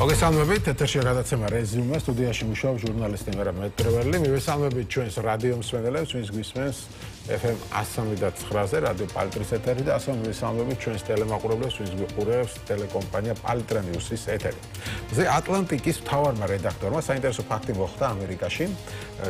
მოგესალმებით, ეთერში გადაცემა რეზიუმე, სტუდიაში მუშაობს ჟურნალისტი მერაბ მეტრეველი. მივესალმებით ჩვენს რადიო მსმენელებს, ვინც გვისმენს FM 103.9-ზე, რადიო პალტრის ეთერი და ასევე მივესალმებით ჩვენს ტელემაყურებლებს, ვინც გვიყურებს ტელეკომპანია პალტრა ნიუსის ეთერი. ზე ატლანტიკის მთავარმა რედაქტორმა საინტერესო ფაქტი მოხდა ამერიკაში.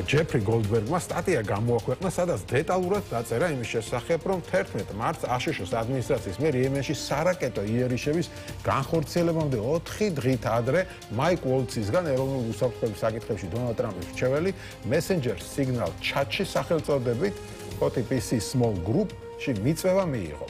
ჯეფრი გოლდბერგმა სტატია გამოაქვეყნა, სადაც დეტალურად დაწერა იმის შესახებ, რომ 11 მარტს აშშ-ის ადმინისტრაციის მიერ იემენში სარაკეტო იერიშების განხორციელებამდე 4 დღით ადრე მაიკ უოლცისგან ეროვნული უსაფრთხოების საკითხებში დონალდ ტრამპის მრჩეველი მესენჯერ სიგნალ ჩატში სახელწოდებით OTPC Small Group-ში მიწვევა მიიღო.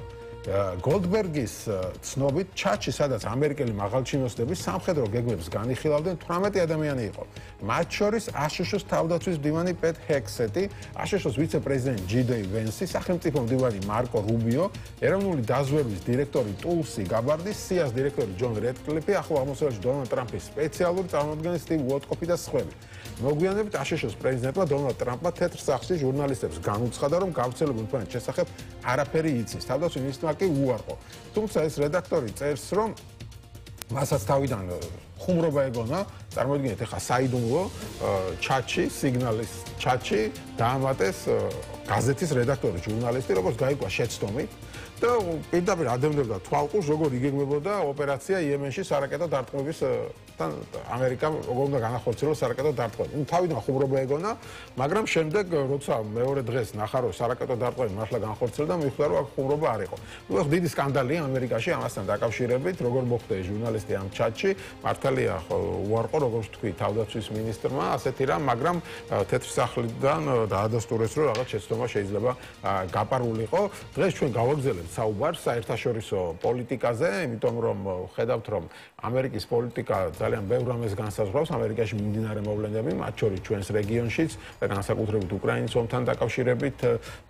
გოლდბერგის ცნობით ჩატში, სადაც ამერიკელი მაღალჩინოსნები სამხედრო გეგმებს განიხილავდნენ, 18 ადამიანი იყო. მათ შორის აშშ-ის თავდაცვის მდივანი პეტ ჰექსეტი, აშშ-ის ვიცე-პრეზიდენტი ჯეი ვენსი, სახელმწიფო მდივანი მარკო რუბიო, ეროვნული დაზვერვის დირექტორი ტულსი გაბარდი, CIA-ს დირექტორი ჯონ რედკლიფი, ახლო აღმოსავლეთში დონალდ ტრამპის სპეციალური წარმომადგენელი სტივ უოტკოფი და სხვები. მოგვიანებით აშშ-ის პრეზიდენტმა დონალდ ტრამპმა თეთრ სახლში ჟურნალისტებს განუცხადა, რომ გავრცელებული ინფორმაციის შესახებ არაფერი იცის. თავდაცვის მინისტრმა კი უარყო. თუმცა ეს რედაქტორი წერს, რომ მასაც თავიდან ხუმრობა ეგონა, წარმოიდგინეთ, ეხლა საიდუმლო ჩატში, სიგნალის ჩატში დაამატეს გაზეთის რედაქტორი, ჟურნალისტი, როგორც გაიგვა შეცდომით და პირდაპირ ადევნებდა თვალყურს, როგორ იგეგმებოდა ოპერაცია იემენში სარაკეტო დარტყმებისთან ამერიკამ როგორ უნდა განახორციელოს სარაკეტო დარტყმები. თავიდან ხუმრობა ეგონა, მაგრამ შემდეგ როცა მეორე დღეს ნახა, რომ სარაკეტო დარტყმები მართლა განხორციელდა, მიხვდა, რომ აქ ხუმრობა არ იყო. ნუ დიდი სკანდალია ამერიკაში ამასთან დაკავშირებით, როგორ მოხდა ეს ჟურნალისტი ამ ჩატში, მართალია უარყო, როგორც თქვი, თავდაცვის მინისტრმა, ასეთი რამ, მაგრამ თეთრ სახლიდან დაადასტურეს, რომ რაღაც შეცდომა შეიძლება გაპარულიყო. დღეს ჩვენ გავაგზავნებთ საუბარს საერთაშორისო პოლიტიკაზე, იმიტომ რომ ხედავთ, რომ ამერიკის პოლიტიკა ძალიან ბევრ რამეს განსაზღვრავს, ამერიკაში მიმდინარე მოვლენები, მათ შორის ჩვენს რეგიონშიც და განსაკუთრებით უკრაინის ომთან დაკავშირებით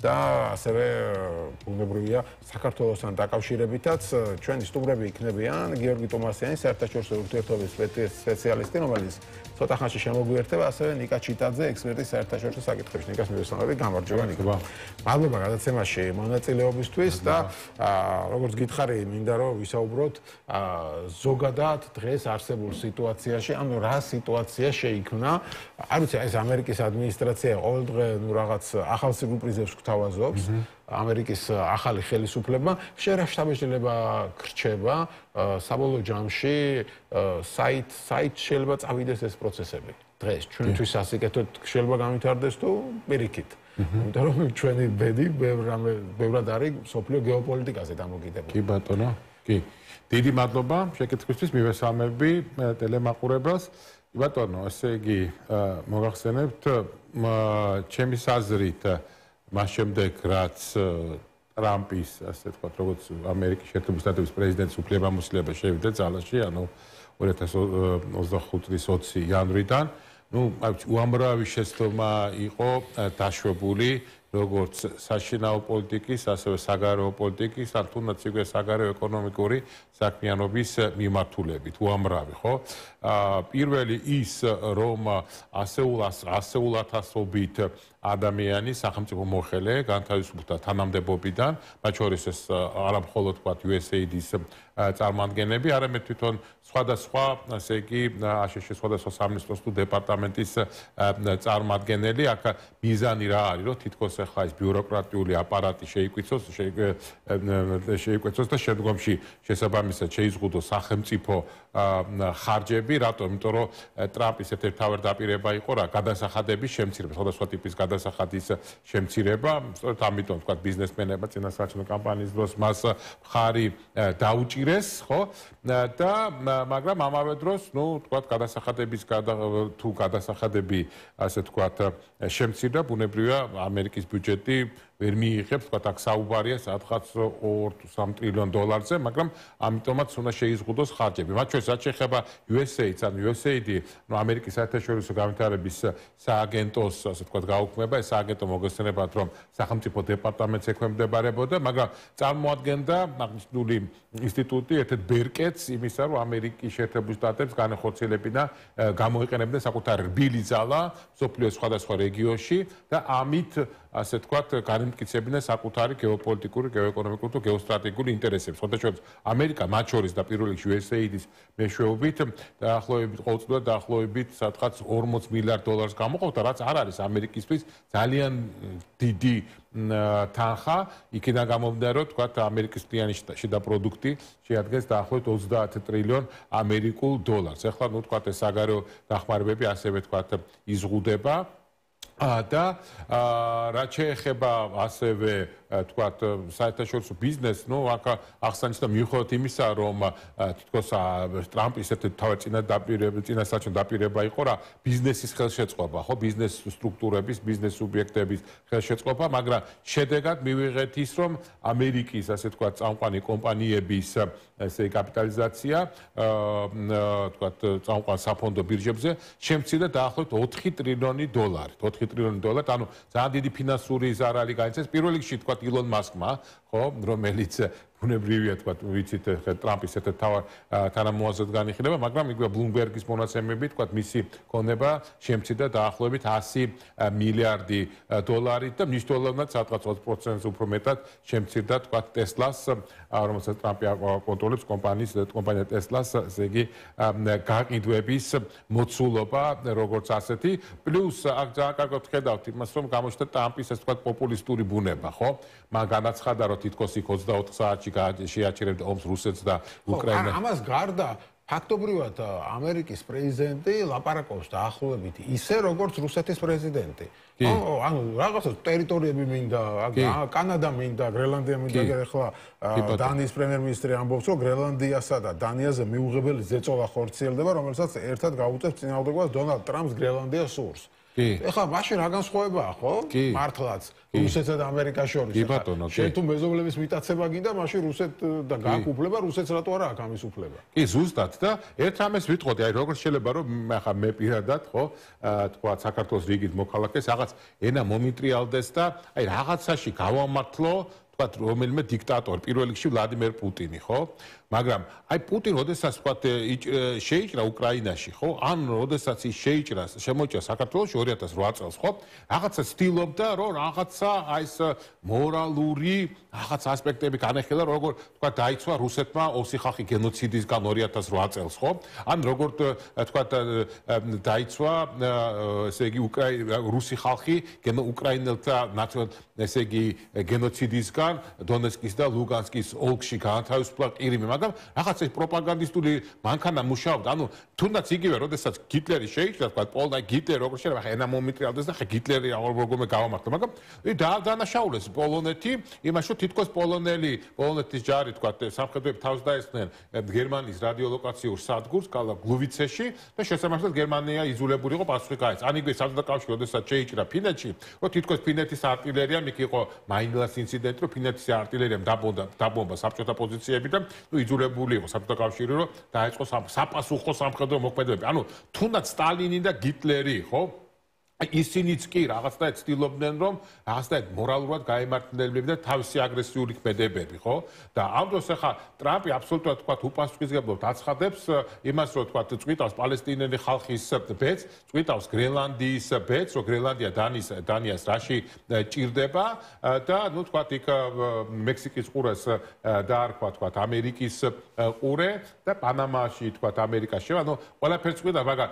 და ასევე ბუნებრივია საქართველოსთან დაკავშირებითაც ჩვენი სტუმრები იქნებიან გიორგი ტომასიანი, საერთაშორისო ურთიერთობების სპეციალისტი, რომელიც ცოტა ხანში შემოგვიერთება, ასევე ნიკა ჩიტაძე, ექსპერტი საერთაშორისო საკითხებში. ნიკას მივესალმებით, გამარჯობა ნიკა. მადლობა გადაცემაში მონაწილეობისთვის და როგორც გითხარი, მინდა რომ ვისაუბროთ ზოგადად დღეს არსებულ სიტუაციაში, ანუ რა სიტუაცია შეიქმნა. არ ვიცი, ეს ამერიკის ადმინისტრაცია ყოველდღე რაღაც ახალ სიურპრიზებს გვთავაზობს. ამერიკის ახალი ხელისუფლება შერაშტაბეჭდილება გრჩება საბოლოო ჯამში საით შეიძლება წავიდეს ეს პროცესები. დღეს ჩვენთვის ასიკეთოთ შეიძლება გამვითარდეს თუ პირიქით. იმიტომ რომ ჩვენი ბედი ბევრად არის სოფლიო გეოპოლიტიკაზე დამოკიდებული. კი ბატონო, კი. დიდი მადლობა შეკითხვისთვის, მივესალმები ტელემაყურებელს. ბატონო, ესე იგი მოგახსენებთ ჩემი აზრით მას შემდეგ რაც ტრამპის, ასე ვთქვათ, როგორც ამერიკის შეერთებული შტატების პრეზიდენტის უფლებამოსილება შევიდა ძალაში, ანუ 2025 წლის 20 იანვრიდან, უამრავი შეცდომა იყო დაშვებული როგორც საშინაო პოლიტიკის, ასევე საგარეო პოლიტიკის, ან თუნდაც ისე საგარეო ეკონომიკური საქმიანობის მიმართულებით, უამრავი, ხო? პირველი ის, რომ ასეულათასობით ადამიანი სახელმწიფო მოხელე განთავისუფლდა თანამდებობიდან, მათ შორის ეს არა მხოლოდ თქვათ USAID-ის წარმომადგენლები, არამედ თვითონ სხვადასხვა, ასე იგი, აშშ-ის სხვადასხვა სამინისტროს თუ დეპარტამენტის წარმომადგენელი. აქ მიზანი რა არის, რომ თითქოს ახლა ეს ბიუროკრატიული აპარატი შეიკვიცოს და შემდგომში შესაბამისად შეიზღუდოს სახელმწიფო ხარჯები, რატომ? იმიტომ რომ ტრამპის ერთ-ერთი თავდაპირება იყო რა, გადასახადების შემცირება, სხვადასხვა ტიპის გადასახადის შემცირება, სწორედ ამიტომ თქვა ბიზნესმენებმა წინასაარჩევნო კამპანიის დროს მას მხარი დაუჭირეს, ხო? და მაგრამ ამავე დროს, თქვა გადასახადების თუ გადასახადები, ასე თქვა, შემცირდა, ბუნებრივია ამერიკის ბიუჯეტი ვერ მიიღებს, თქვა აქ საუბარია სადღაც 2-3 ტრილიონ დოლარზე, მაგრამ ამიტომაც უნდა შეიზღუდოს ხარჯები. მათ შორის რაც შეეხება USAID-ს, ანუ USAID, ამერიკის საერთაშორისო განვითარების სააგენტოს, ასე თქვა, გაუქმება, ეს სააგენტო მოგესწრებათ, რომ სახელმწიფო დეპარტამენტს ექვემდებარებოდა, მაგრამ წარმოადგენდა აღნიშნული ინსტიტუტი ერთ-ერთ ბერკეტს იმისა, რომ ამერიკის შეერთებულ შტატებს განახორციელებინა გამოიყენებდნენ საკუთარი რბილი ძალა მსოფლიოს სხვადასხვა რეგიონში და ამით, ასე თქვა, განმტკიცებინა საკუთარი გეოპოლიტიკური, გეოეკონომიკური და გეოსტრატეგიული ინტერესებს. ხოდაშორის ამერიკა მათ შორის და პირველ რიგში USAID-ის მეშვეობით დაახლოებით ყოველწლიურად დაახლოებით სადღაც 40 მილიარდ დოლარს გამოყოფდა, რაც არ არის ამერიკისთვის ძალიან დიდი თანხა, იქიდან გამომდინარე, რომ თქვათ ამერიკის მთლიანი შიდა პროდუქტი შეადგენს დაახლოებით 30 ტრილიონ ამერიკულ დოლარს. ეხლა ნუ თქვათ ეს საგარეო დახმარებები ასევე თქვათ იზღუდება და რაც შეეხება ასევე თქვათ საერთაშორისო ბიზნესს, ნუ აქ ახსენეთ და მიუხედავად იმისა, რომ თითქოს ტრამპის ერთ-ერთი მთავარი წინასაარჩევნო დაპირება იყო რა ბიზნესის ხელშეწყობა, ხო, ბიზნეს სტრუქტურების, ბიზნეს სუბიექტების ხელშეწყობა, მაგრამ შედეგად მივიღეთ ის, რომ ამერიკის ასე თქვათ წამყვანი კომპანიების ესე კაპიტალიზაცია თქვათ წამყვან საფონდო ბირჟებზე შემცირდა დაახლოებით 4 ტრილიონი დოლარი. 4 ტრილიონი დოლარი, ანუ ძალიან დიდი ფინანსური ზარალი გაიცეს. პირველ რიგში თქვათ ილონ მასკმა, ხო, რომელიც ბუნებრივია თქვათ, ვიცით, ტრამპის ერთ-ერთ თავარ თანამოაზრედ განიხილება, მაგრამ იგივე ბლუმბერგის მონაცემები თქვათ, მისი ქონება შემცირდა დაახლოებით 100 მილიარდი დოლარით და მნიშვნელოვნად სადღაც 20%-ზე უფრო მეტად შემცირდა თქვათ ტესლას, რომელსაც ტრამპი აკონტროლებს კომპანია ტესლას, ესე იგი გაყიდვების მოცულობა როგორც ასეთი, პლუს აქ ძალიან კარგად ხედავთ იმას, რომ გამოჩნდა ტრამპის ეს თქვათ პოპულისტური ბუნება, ხო? მან განაცხადა, რომ თითქოს იქ 24 საათში შეაჩერებდა ომს რუსეთს და უკრაინას. ამას გარდა ფაქტობრივად ამერიკის პრეზიდენტი ლაპარაკობს დაახლოებით ისე, როგორც რუსეთის პრეზიდენტი. ანუ რაღაცა ტერიტორიები მინდა, კანადა მინდა, გრენლანდია მინდა, ახლა დანიის პრემიერ-მინისტრი ამბობს, რომ გრენლანდიასა და დანიაზე მიუღებელი ზეწოლა ხორციელდება, რომელსაც ერთად გაუწევს წინააღმდეგობას დონალდ ტრამპს გრენლანდიას სურს. ეხლა მაშინ რა განსხვავებაა, ხო? მართლაც რუსეთსა და ამერიკას შორის. შენ თუ მეზობლების მიტაცება გინდა, მაშინ რუსეთ და გააქვს უფლება, რუსეთს რატო არა აქვს ამის უფლება? კი, ზუსტად და ერთ რამეს ვიტყოდი, აი როგორ შეიძლება რომ ახლა მე პირადად, ხო, თქვა საქართველოს რიგით მოქალაქეს რაღაც ენა მომიტრიალდეს და აი რაღაცაში გავამართლო, თქვა რომელიმე დიქტატორი, პირველ რიგში ვლადიმერ პუტინი, ხო? მაგრამ აი პუტინი როდესაც თქვა შეიჭრა უკრაინაში, ხო? ან როდესაც ის შემოჭრა საქართველოში 2008 წელს, ხო? რაღაცა ცდილობდა, რომ რაღაცა აი ეს მორალური რაღაც ასპექტები განეხილა, როგორ თქვა დაიცვა რუსეთმა ოსი ხალხი გენოციდისგან 2008 წელს, ხო? ან როგორ თქვა დაიცვა ესე იგი რუსი ხალხი უკრაინელთა ესე იგი გენოციდისგან დონეცკის და ლუგანსკის ოლქში გაანთავისუფლა ყირიმი, მაგრამ რაღაც ეს პროპაგანდისტული მანქანა მუშაობდა. ანუ თუნდაც იგივე, როდესაც გიტლერი შეიჭრა, თქვა პოლონი გიტლერი როგორ შეიძლება ხა ენა მომიტრიალდეს და ხა გიტლერი როგორმე გავამართლა, მაგრამ დაანაშაულეს პოლონეთი, იმას რომ თითქოს პოლონეთის ჯარი თქვა სამხედროები თავს დაესხნენ გერმანიის რადიოლოკაციურ სადგურს გლუვიცეში და შესაბამისად გერმანია იზოლებული იყო პასუხი გაეცა. ან იგივე საბჭოთა კავშირი როდესაც შეიჭრა ფინეთში, რომ თითქოს ფინეთის артиллერიამ იქ იყო მაინლას ინციდენტი, რომ ფინეთის артиллერიამ დაბომბა საბჭოთა პოზიციები და იძულებული იყო საბჭოთა კავშირი, რომ დაეწყო საპასუხო სამხედრო მოქმედებები. ანუ თუნდაც სტალინი და გიტლერი, ხო? ისინიც კი რაღაცნაირად ცდილობდნენ, რომ რაღაცნაირად მორალურად გაემართლებინებდნენ და თავისი აგრესიული ქმედებები, ხო? და ამ დროს ახლა ტრამპი აბსოლუტურად თქვა უპასუხისმგებლობთ აცხადებს იმას, რომ თქვა წვიტავს პალესტინელი ხალხის ბედს, წვიტავს გრენლანდიის ბედს, რომ გრენლანდია დანიას რაში ჭირდება და ნუ თქვა იქ მექსიკის ყურეს დაარქვა თქვა ამერიკის ყურე და პანამაში თქვა ამერიკას შევა, ანუ ყველაფერს წვიდა, მაგრამ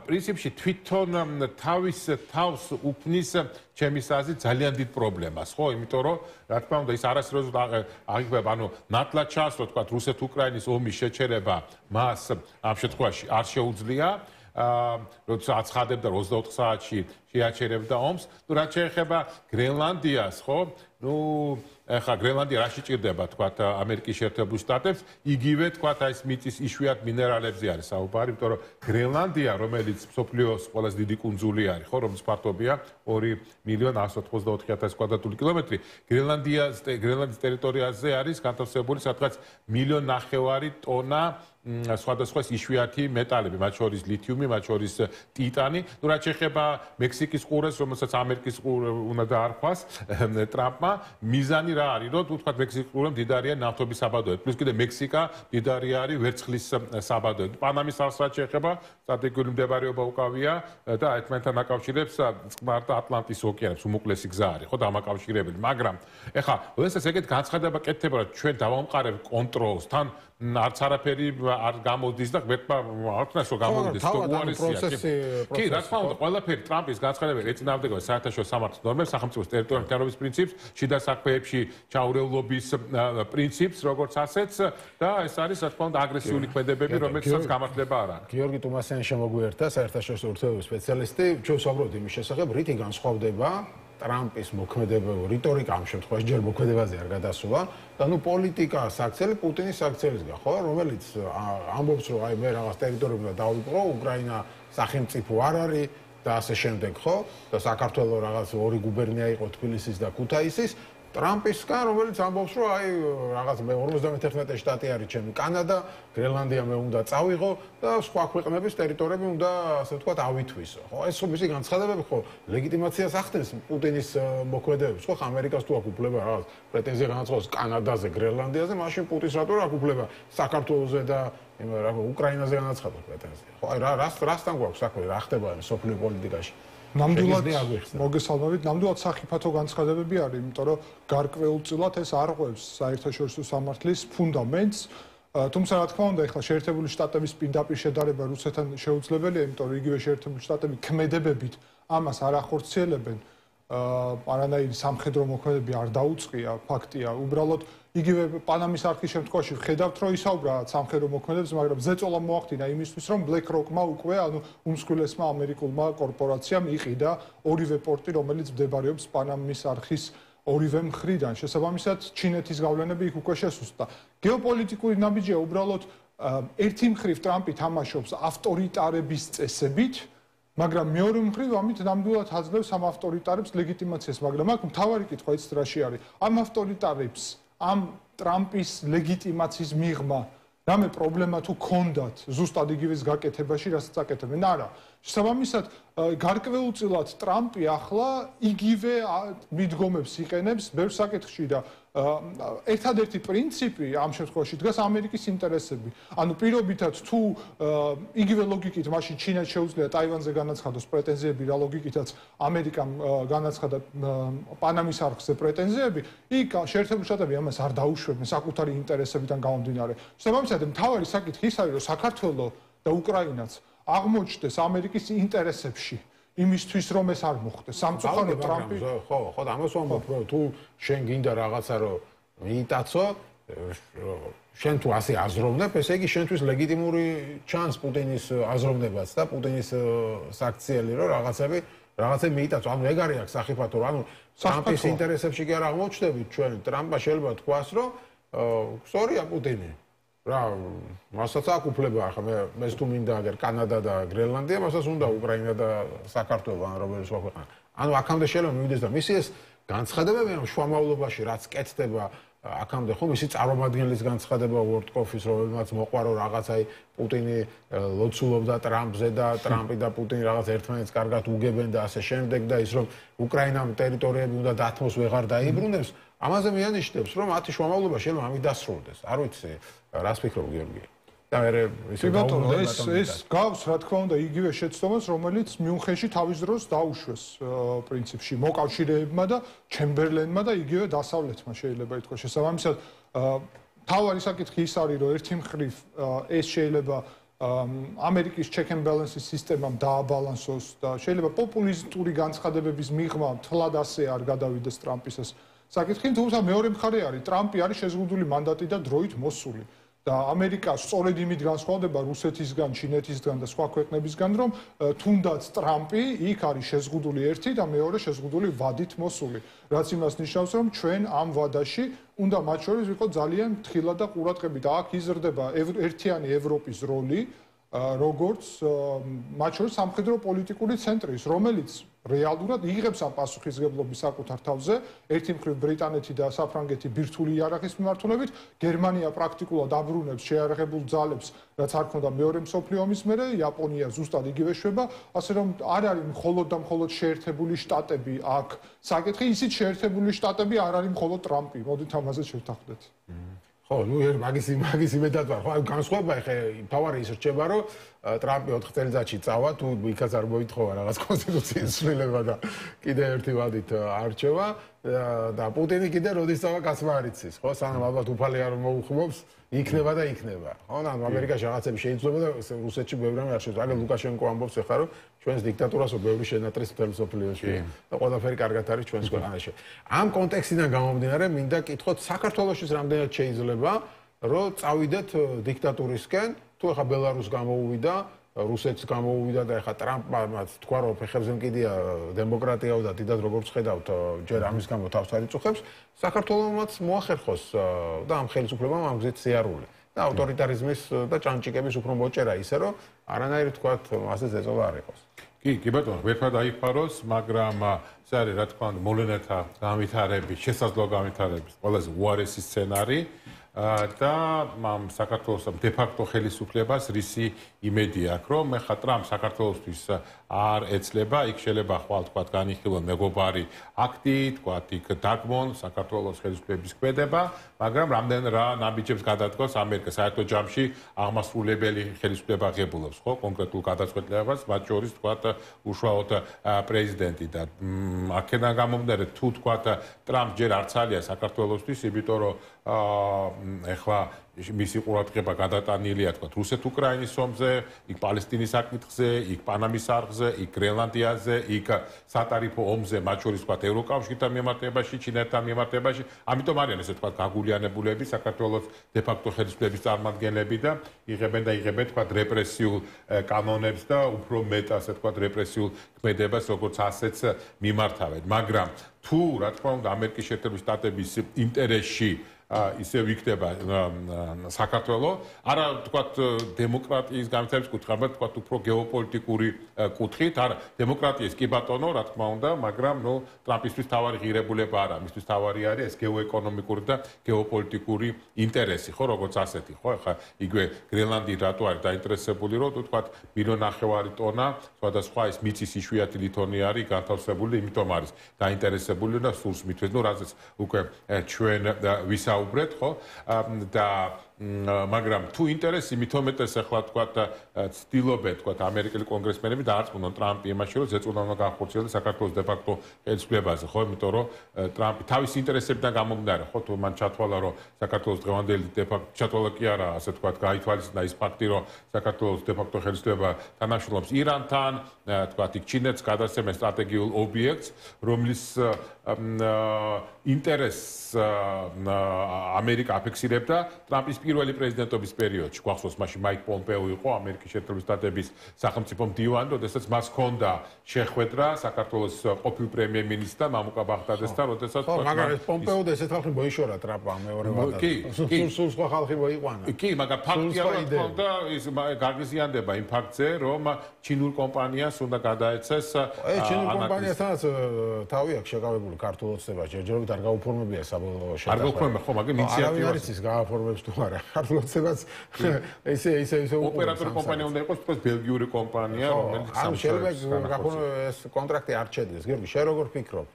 პრინციპში თვითონ თავის თავს უფნის ჩემის აზრით ძალიან დიდ პრობლემას, ხო? იმიტომ რომ რა თქმა უნდა ის არასერიოზულად აღიქვება, ანუ ნათლად ჩაასწრო თქვა რუსეთ-უკრაინის ომის შეჩერება მას ამ შემთხვევაში არ შეუძლია. როცა აცხადებდა 24 საათში შეაჩერებდა ომს, ნუ რაც შეეხება გრენლანდიას, ხო? ნუ ეხლა გრენლანდია რაში ჭირდება თქვა ამერიკის შეერთებულ შტატებს, იგივე თქვა ეს მიწის იშვიათ მინერალებზე არის საუბარი, იმიტომ რომ გრენლანდია, რომელიც მსოფლიოს ყველაზე დიდი კუნძული არის, ხო, რომლის ფართობია 2.184.000 კვადრატული კილომეტრი, გრენლანდიის ტერიტორიაზე არის განთავსებული სადღაც 1.5 ტონა სხვადასხვა იშვიათი მეტალები, მათ შორის ლითიუმი, მათ შორის ტიტანი. ნუ რაც შეეხება მექსიკის მექსიკის ყურეს, რომელსაც ამერიკის ყურე უნდა დაარქვას ტრამპმა, მიზანი რა არის, რომ თქვა მექსიკის ყურე მდიდარია ნავთობის საბადოებით. პლუს კიდე მექსიკა მდიდარი არის ვერცხლის საბადოებით. პანამის არხს რაც შეეხება, სტრატეგიული მდებარეობა უკავია და ერთმანეთთან აკავშირებს წყნარ და ატლანტის ოკეანეს, უმოკლესი გზა არის, ხო, დამაკავშირებელი. მაგრამ ეხლა, როდესაც ეგეთ განცხადება კეთდება, რომ ჩვენ დავამყარებთ კონტროლს, თან არც არაფერი არ გამოდის და ღმერთმა არ თქნას რომ გამოდის უარესია. კი, რა თქმა უნდა, ყველაფერი ტრამპის განცხადებები ეწინააღმდეგება საერთაშორისო სამართლის ნორმებს, სახელმწიფოს ტერიტორიული მდგრადობის პრინციპს, შიდა საქმეებში ჩაურევლობის პრინციპს, როგორც ასეთს და ეს არის რა თქმა უნდა აგრესიული ქმედებები, რომელსაც გამართლება არ არის. გიორგი ტუმასიანი შემოგვიერთდა, საერთაშორისო ურთიერთობების სპეციალისტი, ჩვენ ვსაუბრობთ იმის შესახებ, რითი განსხვავდება ტრამპის მოქმედება, რიტორიკა ამ შემთხვევაში ჯერ მოქმედებაზე არ გადასულა და ნუ პოლიტიკა საქციელი პუტინის საქციელისგან, ხო, რომელიც ამბობს, რომ აი მე რაღაც ტერიტორიები უნდა დავიპყრო, უკრაინა სახელმწიფო არ არის და ასე შემდეგ, ხო? და საქართველოს რაღაც ორი გუბერნია იყო თბილისის და ქუთაისის. ტრამპისგან, რომელიც ამბობს, რომ აი რაღაც მე 51 შტატი არის ჩემი, კანადა, გრენლანდია მე უნდა წავიღო და სხვა ქვეყნების ტერიტორიები უნდა, ასე ვთქვათ, ავითვისო. ხო, ეს მისი განცხადებები ხო ლეგიტიმაციას ახდენს პუტინის მოქმედებებს, ხო, ამერიკას თუ აქვს უფლება რაღაც პრეტენზია განაცხადოს კანადაზე, გრენლანდიაზე, მაშინ პუტინს რატო აქვს უფლება საქართველოზე და უკრაინაზე განაცხადოს პრეტენზია. ხო, აი რასთან გვაქვს საქმე, რა ხდება სოფლიო პოლიტიკაში? ნამდვილად მოგესალმებით, ნამდვილად სახიფათო განცხადებები არის, იმიტომ რომ გარკვეულწილად ეს არღვევს საერთაშორისო სამართლის ფუნდამენტს. თუმცა რა თქმა უნდა, ეხლა შეერთებული შტატების პირდაპირ შედარება რუსეთთან შეუძლებელია, იმიტომ რომ იგივე შეერთებული შტატები ქმედებებით ამას არ ახორციელებენ. არანაირი სამხედრო მოქმედებები არ დაუწყია, ფაქტია. უბრალოდ იგივე პანამის არხის შემთხვევაში ვხედავთ, რომ ისაუბრა სამხედრო მოქმედებებზე, მაგრამ ზეწოლა მოახდინა იმისთვის, რომ BlackRock-მა უკვე, ანუ უმსხვილესმა ამერიკულმა კორპორაციამ იყიდა ორივე პორტი, რომელიც მდებარეობს პანამის არხის ორივე მხრიდან. შესაბამისად, ჩინეთის გავლენები იქ უკვე შესუსტა. გეოპოლიტიკური ნაბიჯია უბრალოდ ერთი მხრივ ტრამპი თამაშობს ავტორიტარების წესებით, მაგრამ მეორე მხრივ ამით ნამდვილად აძლევს ამ ავტორიტარებს ლეგიტიმაციას, მაგრამ აქ მთავარი კითხვა იცით რაში არის? ამ ავტორიტარებს ამ ტრამპის ლეგიტიმაციის მიღმა რამე პრობლემა თუ ქონდათ ზუსტად იგივეს გაკეთებაში, რასაც აკეთებენ? არა. შესაბამისად, გარკვეულწილად ტრამპი ახლა იგივე მიდგომებს იყენებს ბევრ საკითხში და ერთადერთი პრინციპი ამ შემთხვევაში დგას ამერიკის ინტერესები. ანუ პირობითად თუ იგივე ლოგიკით მაშინ ჩინეთს შეუძლია ტაივანზე განაცხადოს პრეტენზიები, რა ლოგიკითაც ამერიკამ განაცხადა პანამის არხზე პრეტენზიები, იქ შეერთებული შტატები ამას არ დაუშვებენ საკუთარი ინტერესებიდან გამომდინარე. შესაბამისად, მთავარი საკითხი ის არის, რომ საქართველო და უკრაინაც აღმოჩნდეს ამერიკის ინტერესებში. იმისთვის რომ ეს არ მოხდეს. სამწუხაროდ ტრამპი ხო, ამას ვამბობ, რომ თუ შენ გინდა რაღაცა რომ მიიტაცო, შენ თუ ასე აზროვნებ, ესე იგი შენთვის ლეგიტიმური ჩანს პუტინის აზროვნებაც და პუტინის საქციელი რომ რაღაცები მიიტაცო. ანუ ეგ არის აქ სახიფათო, ანუ ტრამპის ინტერესებში კი არ აღმოჩნდებით ჩვენ. ტრამპმა შეიძლება თქვას, რომ სწორია პუტინი. რა, მასაც აქვს უფლება, ახლა მეც თუ მინდა აგერ კანადა და გრენლანდია, მასაც უნდა უკრაინა და საქართველო ან რომელიც სხვა ქვეყანა. ანუ აქამდე შეიძლება მივიდეს და მისი ეს განცხადებები ამ შუამავლობაში რაც კეთდება აქამდე ხო მისი წარმომადგენლის განცხადება ვორტკოფის, რომელმაც მოყვარო რაღაცაი პუტინი ლოცულობდა ტრამპზე და ტრამპი და პუტინი რაღაც ერთმანეთს კარგად უგებენ და ასე შემდეგ და ის რომ უკრაინამ ტერიტორიები უნდა დათმოს ვეღარ დაიბრუნებს, ამაზე მიანიშნებს რომ მათი შუამავლობა შეიძლება ამით დასრულდეს. არ ვიცი, რას ფიქრობ გიორგი? და ეს გავს რა თქმა უნდა იგივე შეცდომას, რომელიც მიუნხენში თავის დროს დაუშვეს პრინციპში მოკავშირეებმა და ჩემბერლენმა და იგივე დასავლეთმა შეიძლება ითქვას. შესაბამისად, თავარი საკითხი ის არის, რომ ერთი მხრივ ეს შეიძლება ამერიკის check and balance-ის სისტემამ დააბალანსოს და შეიძლება პოპულისტური განცხადებების მიღმა თლად ასე არ გადავიდეს ტრამპის ეს საკითხი, თუმცა მეორე მხარე არის, ტრამპი არის შეზღუდული მანდატი და დროით მოსული. და ამერიკა სწორედ იმით განსხვავდება რუსეთისგან, ჩინეთისგან და სხვა ქვეყნებისგან, რომ თუნდაც ტრამპი იქ არის შეზღუდული ერთი და მეორე შეზღუდული ვადით მოსული. რაც იმას ნიშნავს, რომ ჩვენ ამ ვადაში უნდა მათ შორის ვიყოთ ძალიან ფრთხილად და ყურადღებით და აქ იზრდება ერთიანი ევროპის როლი, როგორც მათ შორის სამხედრო პოლიტიკური ცენტრის, რომელიც რეალურად იღებს ამ პასუხისმგებლობის საკუთარ თავზე, ერთი მხრივ ბრიტანეთი და საფრანგეთი ბირთვული იარაღის მიმართულებით, გერმანია პრაქტიკულად აბრუნებს შეიარაღებულ ძალებს, რაც არ ქონდა მეორე მსოფლიო ომის მერე, იაპონია ზუსტად იგივე შვება, ასე რომ არ არის მხოლოდ და მხოლოდ შეერთებული შტატები აქ საკითხი, ისიც შეერთებული შტატები არ არის მხოლოდ ტრამპი. მოდით ამაზე შევთანხმდეთ. ხო, მაგის იმედად ვარ. ხო, განსხვავება ხე თავარი ის რჩება, რომ ტრამპი 4 წელიწადში წავა, თუ იქაც არ მოითხოვა რაღაც კონსტიტუციის ცვლილება და კიდე ერთი ვადით არჩევა და პუტინი კიდე როდის წავა კაცმა არ იცის, ხო? სანამ ალბათ უფალი არ მოუხმობს, იქნება და იქნება. ხო, და ამერიკაში რაღაცები შეიძლება და რუსეთში ბევრი რამე არ შეიძლება. აგერ ლუკაშენკო ამბობს ახლა, რომ ჩვენს დიქტატურასო ბევრი შენატრის მთელ მსოფლიოში და ყველაფერი კარგად არის ჩვენს ქვეყანაში. ამ კონტექსტიდან გამომდინარე, მინდა კითხოთ, საქართველოშიც რამდენად შეიძლება, რომ წავიდეთ დიქტატურისკენ, თუ ახლა ბელარუსს გამოუვიდა, რუსეთს გამოუვიდა და ახლა ტრამპმა თქვა, რომ ფეხებზე მკიდია დემოკრატიაო და დიდად როგორც ხედავთ, ჯერ ამის გამო თავს არ იწუხებს, საქართველოსაც მოახერხოს და ამ ხელისუფლებამ ამ გზით სიარული. და ავტორიტარიზმის და ჭანჭიკების უფრო მოჭერა ისე, რომ არანაირი თქვათ, ასე ზეწოლა არ იყოს. კი ბატონო, ვერაფერ დაიფაროს, მაგრამ ეს არის რა თქმა უნდა მოვლენათა განვითარების, შესაძლო განვითარების ყველაზე უარესი სცენარი და საქართველოს დე-ფაქტო ხელისუფლებას რისი იმედი აქვს, რომ ეხლა ტრამპ საქართველოსთვის არ ეცლება, იქ შეიძლება ხვალ თქვა განიხილონ მეგობარი აქტი, თქვა იქ დაგმონ საქართველოს ხელისუფლების ქმედება, მაგრამ რამდენ რა ნაბიჯებს გადადგოს ამერიკა საერთო ჯამში აღმასრულებელი ხელისუფლება ღებულობს, ხო, კონკრეტულ გადაწყვეტილებას, მათ შორის თქვა უშუალოდ პრეზიდენტი და აქედან გამომდინარე თუ თქვა ტრამპ ჯერ არც ალია საქართველოსთვის, იმიტომ რომ ეხლა მისი ყურადღება გადატანილია თქვა რუსეთ-უკრაინის ომზე, იქ პალესტინის საკითხზე, იქ პანამის არხზე, იქ გრენლანდიაზე, იქ სატარიფო ომზე, მათ შორის თქვა ევროკავშირთან მიმართებაში, ჩინეთთან მიმართებაში, ამიტომ არიან ესე თქვა გაგულიანებულები საქართველოს დე-ფაქტო ხელისუფლების წარმომადგენლები და იღებენ თქვა რეპრესიულ კანონებს და უფრო მეტ ასე თქვა რეპრესიულ ქმედებას, როგორც ასეც მიმართავენ, მაგრამ თუ რა თქმა უნდა ამერიკის შეერთებული შტატების ინტერესში ისე ვიქნება საქართველოს, არა თქვათ დემოკრატიის განვითარების კუთხით, არამედ თქვათ უფრო გეოპოლიტიკური კუთხით, არა დემოკრატიის კი ბატონო, რა თქმა უნდა, მაგრამ ნუ ტრამპისთვის თავარი ღირებულება არა, მისთვის თავარი არის ეს გეოეკონომიკური და გეოპოლიტიკური ინტერესი, ხო, როგორც ასეთი, ხო, ახლა იგივე გრენლანდი რატო არის დაინტერესებული, რომ თქვათ 1.5 ტონა, სხვადასხვა ის მიწის იშვიათი ლითონი არის განთავსებული, იმიტომ არის დაინტერესებული და სურს მithვეს, ნუ რაზეც უკვე ჩვენ ვისაუბრეთ, ხო, და მაგრამ თუ ინტერესი მithometes ახლა თქვათ ცდილობენ თქვათ ამერიკელი კონგრესმენები დაარწმუნონ ტრამპი იმაში რომ ზეწოლა უნდა განხორციელდეს საქართველოს დე-ფაქტო ხელისუფლებაზე ხო იმიტომ რომ ტრამპი თავის ინტერესებიდან გამომდინარე ხო თუ მან ჩათვალა რომ საქართველოს დღევანდელი დე-ფაქტო ჩათვალა კი არა ასე თქვათ გაითვალისწინა ის ფაქტი რომ საქართველოს დე-ფაქტო ხელისუფლება თანამშრომლობს ირანთან თქვათ იქ ჩინეთს გადასცემენ სტრატეგიულ ობიექტს რომლის ინტერესს ამერიკა აფიქსირებდა ტრამპის პირველი პრეზიდენტობის პერიოდში გვახსოვს მაშინ მაიკ პომპეო იყო ამერიკის შეერთებული შტატების სახელმწიფო მდივანი, როდესაც მას ჰქონდა შეხვედრა საქართველოს ყოფილ პრემიერ-მინისტრთან მამუკა ბახტაძესთან, როდესაც მაგრამ ეს პომპეო და ესეთ ხალხი მოიშორა ტრამპმა მეორე ვადად. სულ სხვა ხალხი მოიყვანა. კი, მაგრამ ფაქტია რომ თქონდა ის გაგზიანდება იმ ფაქტზე, რომ ჩინურ კომპანიას უნდა გადაეცეს ეს ჩინურ კომპანიასთანაც თავი აქვს შეკავებული ქართულ ოცნებას, ჯერჯერობით არ გაუფორმებია საბოლოო შეთანხმება. არ გაუფორმება, ხო, მაგრამ ინიციატივა არის ის გააფორმებს თუ არა. ქართულ ოცნებას ისე ოპერატორი კომპანია უნდა იყოს, თქოს ბელგიური კომპანია, რომელიც შეიძლება გაფორმოს ეს კონტრაქტი არ ჩედეს. გიორგი, შენ როგორ ფიქრობ?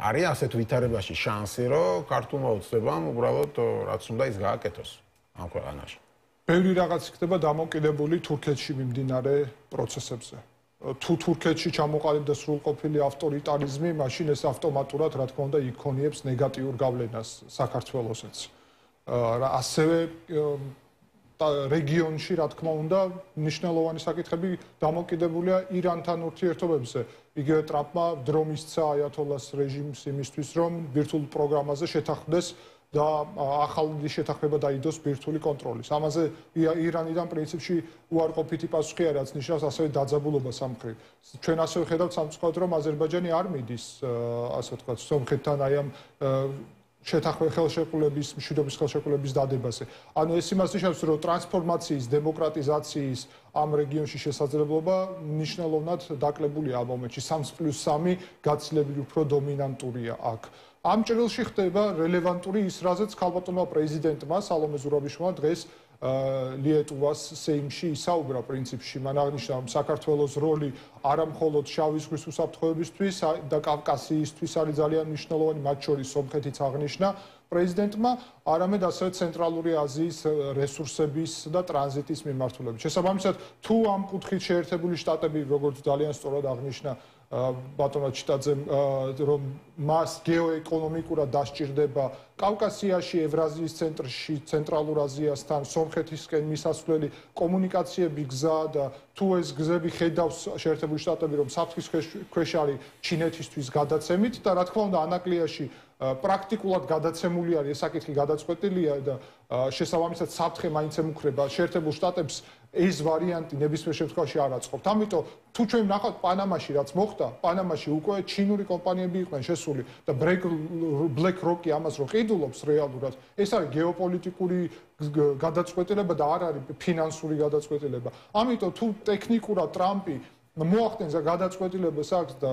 არის ასეთ ვითარებაში შანსი, რომ ქართულმა ოცნებამ უბრალოდ რაც უნდა ის გააკეთოს ამ ქვეყანაში? ბევრი რაღაც იქნება დამოკიდებული თურქეთში მიმდინარე პროცესებზე. თუ თურქეთში ჩამოყალიბდა სრულყოფილი ავტორიტარიზმი, მაშინ ეს ავტომატურად, რა თქმა უნდა, იქონიებს ნეგატიურ გავლენას საქართველოსაც. ასევე რეგიონში, რა თქმა უნდა, მნიშვნელოვანი საკითხები დამოკიდებულია ირანთან ურთიერთობებზე. იგივე ტრამპმა დრო მისცა აიათოლას რეჟიმს იმისთვის, რომ ბირთვულ პროგრამაზე შეთანხმდეს და ახალი შეთანხმება დაიდოს ბირთვული კონტროლის. ამაზე ირანიდან პრინციპში უარყოფითი პასუხი არის, რაც ნიშნავს ასევე დაძაბულობას ამ მხრივ. ჩვენ ასევე ხედავთ სამწუხაროდ, რომ აზერბაიჯანი არ მიდის, ასე ვთქვათ, სომხეთთან აი ამ შეთანხმების ხელშეკრულების, მშვიდობის ხელშეკრულების დადებაზე. ანუ ეს იმას ნიშნავს, რომ ტრანსფორმაციის, დემოკრატიზაციის ამ რეგიონში შესაძლებლობა მნიშვნელოვნად დაკლებულია ამ მომენტში. 3+3 გაცილებით უფრო დომინანტურია აქ. ამ ჭრილში ხდება რელევანტური ის, რაზეც ქალბატონმა პრეზიდენტმა სალომე ზურაბიშვილმა დღეს ლიეტუვას სეიმში ისაუბრა პრინციპში. მან აღნიშნა, რომ საქართველოს როლი არა მხოლოდ შავი ზღვის უსაფრთხოებისთვის და კავკასიისთვის არის ძალიან მნიშვნელოვანი, მათ შორის სომხეთიც აღნიშნა პრეზიდენტმა, არამედ ასევე ცენტრალური აზიის რესურსების და ტრანზიტის მიმართულებით. შესაბამისად, თუ ამ კუთხით შეერთებული შტატები, როგორც ძალიან სწორად აღნიშნა ბატონმა ჩიტაძემ, რომ მას გეოეკონომიკურად დასჭირდება კავკასიაში, ევრაზიის ცენტრში, ცენტრალურ აზიასთან, სომხეთისკენ მისასვლელი კომუნიკაციები გზა და თუ ეს გზები ხედავს შეერთებული შტატები, რომ საფრთხის ქვეშ არის ჩინეთისთვის გადაცემით და რა თქმა უნდა ანაკლიაში პრაქტიკულად გადაცემული არის, ეს საკითხი გადაწყვეტილია და შესაბამისად საფრთხე მაინც ემუქრება შეერთებულ შტატებს ეს ვარიანტი ნებისმიერ შემთხვევაში არ აწყობთ. ამიტომ თუ ჩვენ ვნახავთ პანამაში რაც მოხდა, პანამაში უკვე ჩინური კომპანიები იყვნენ შესული და BlackRock-ი ამას რო ყიდულობს რეალურად, ეს არის გეოპოლიტიკური გადაწყვეტილება და არ არის ფინანსური გადაწყვეტილება. ამიტომ თუ ტექნიკურად ტრამპი მოახდენს გადაწყვეტილებას აქვს და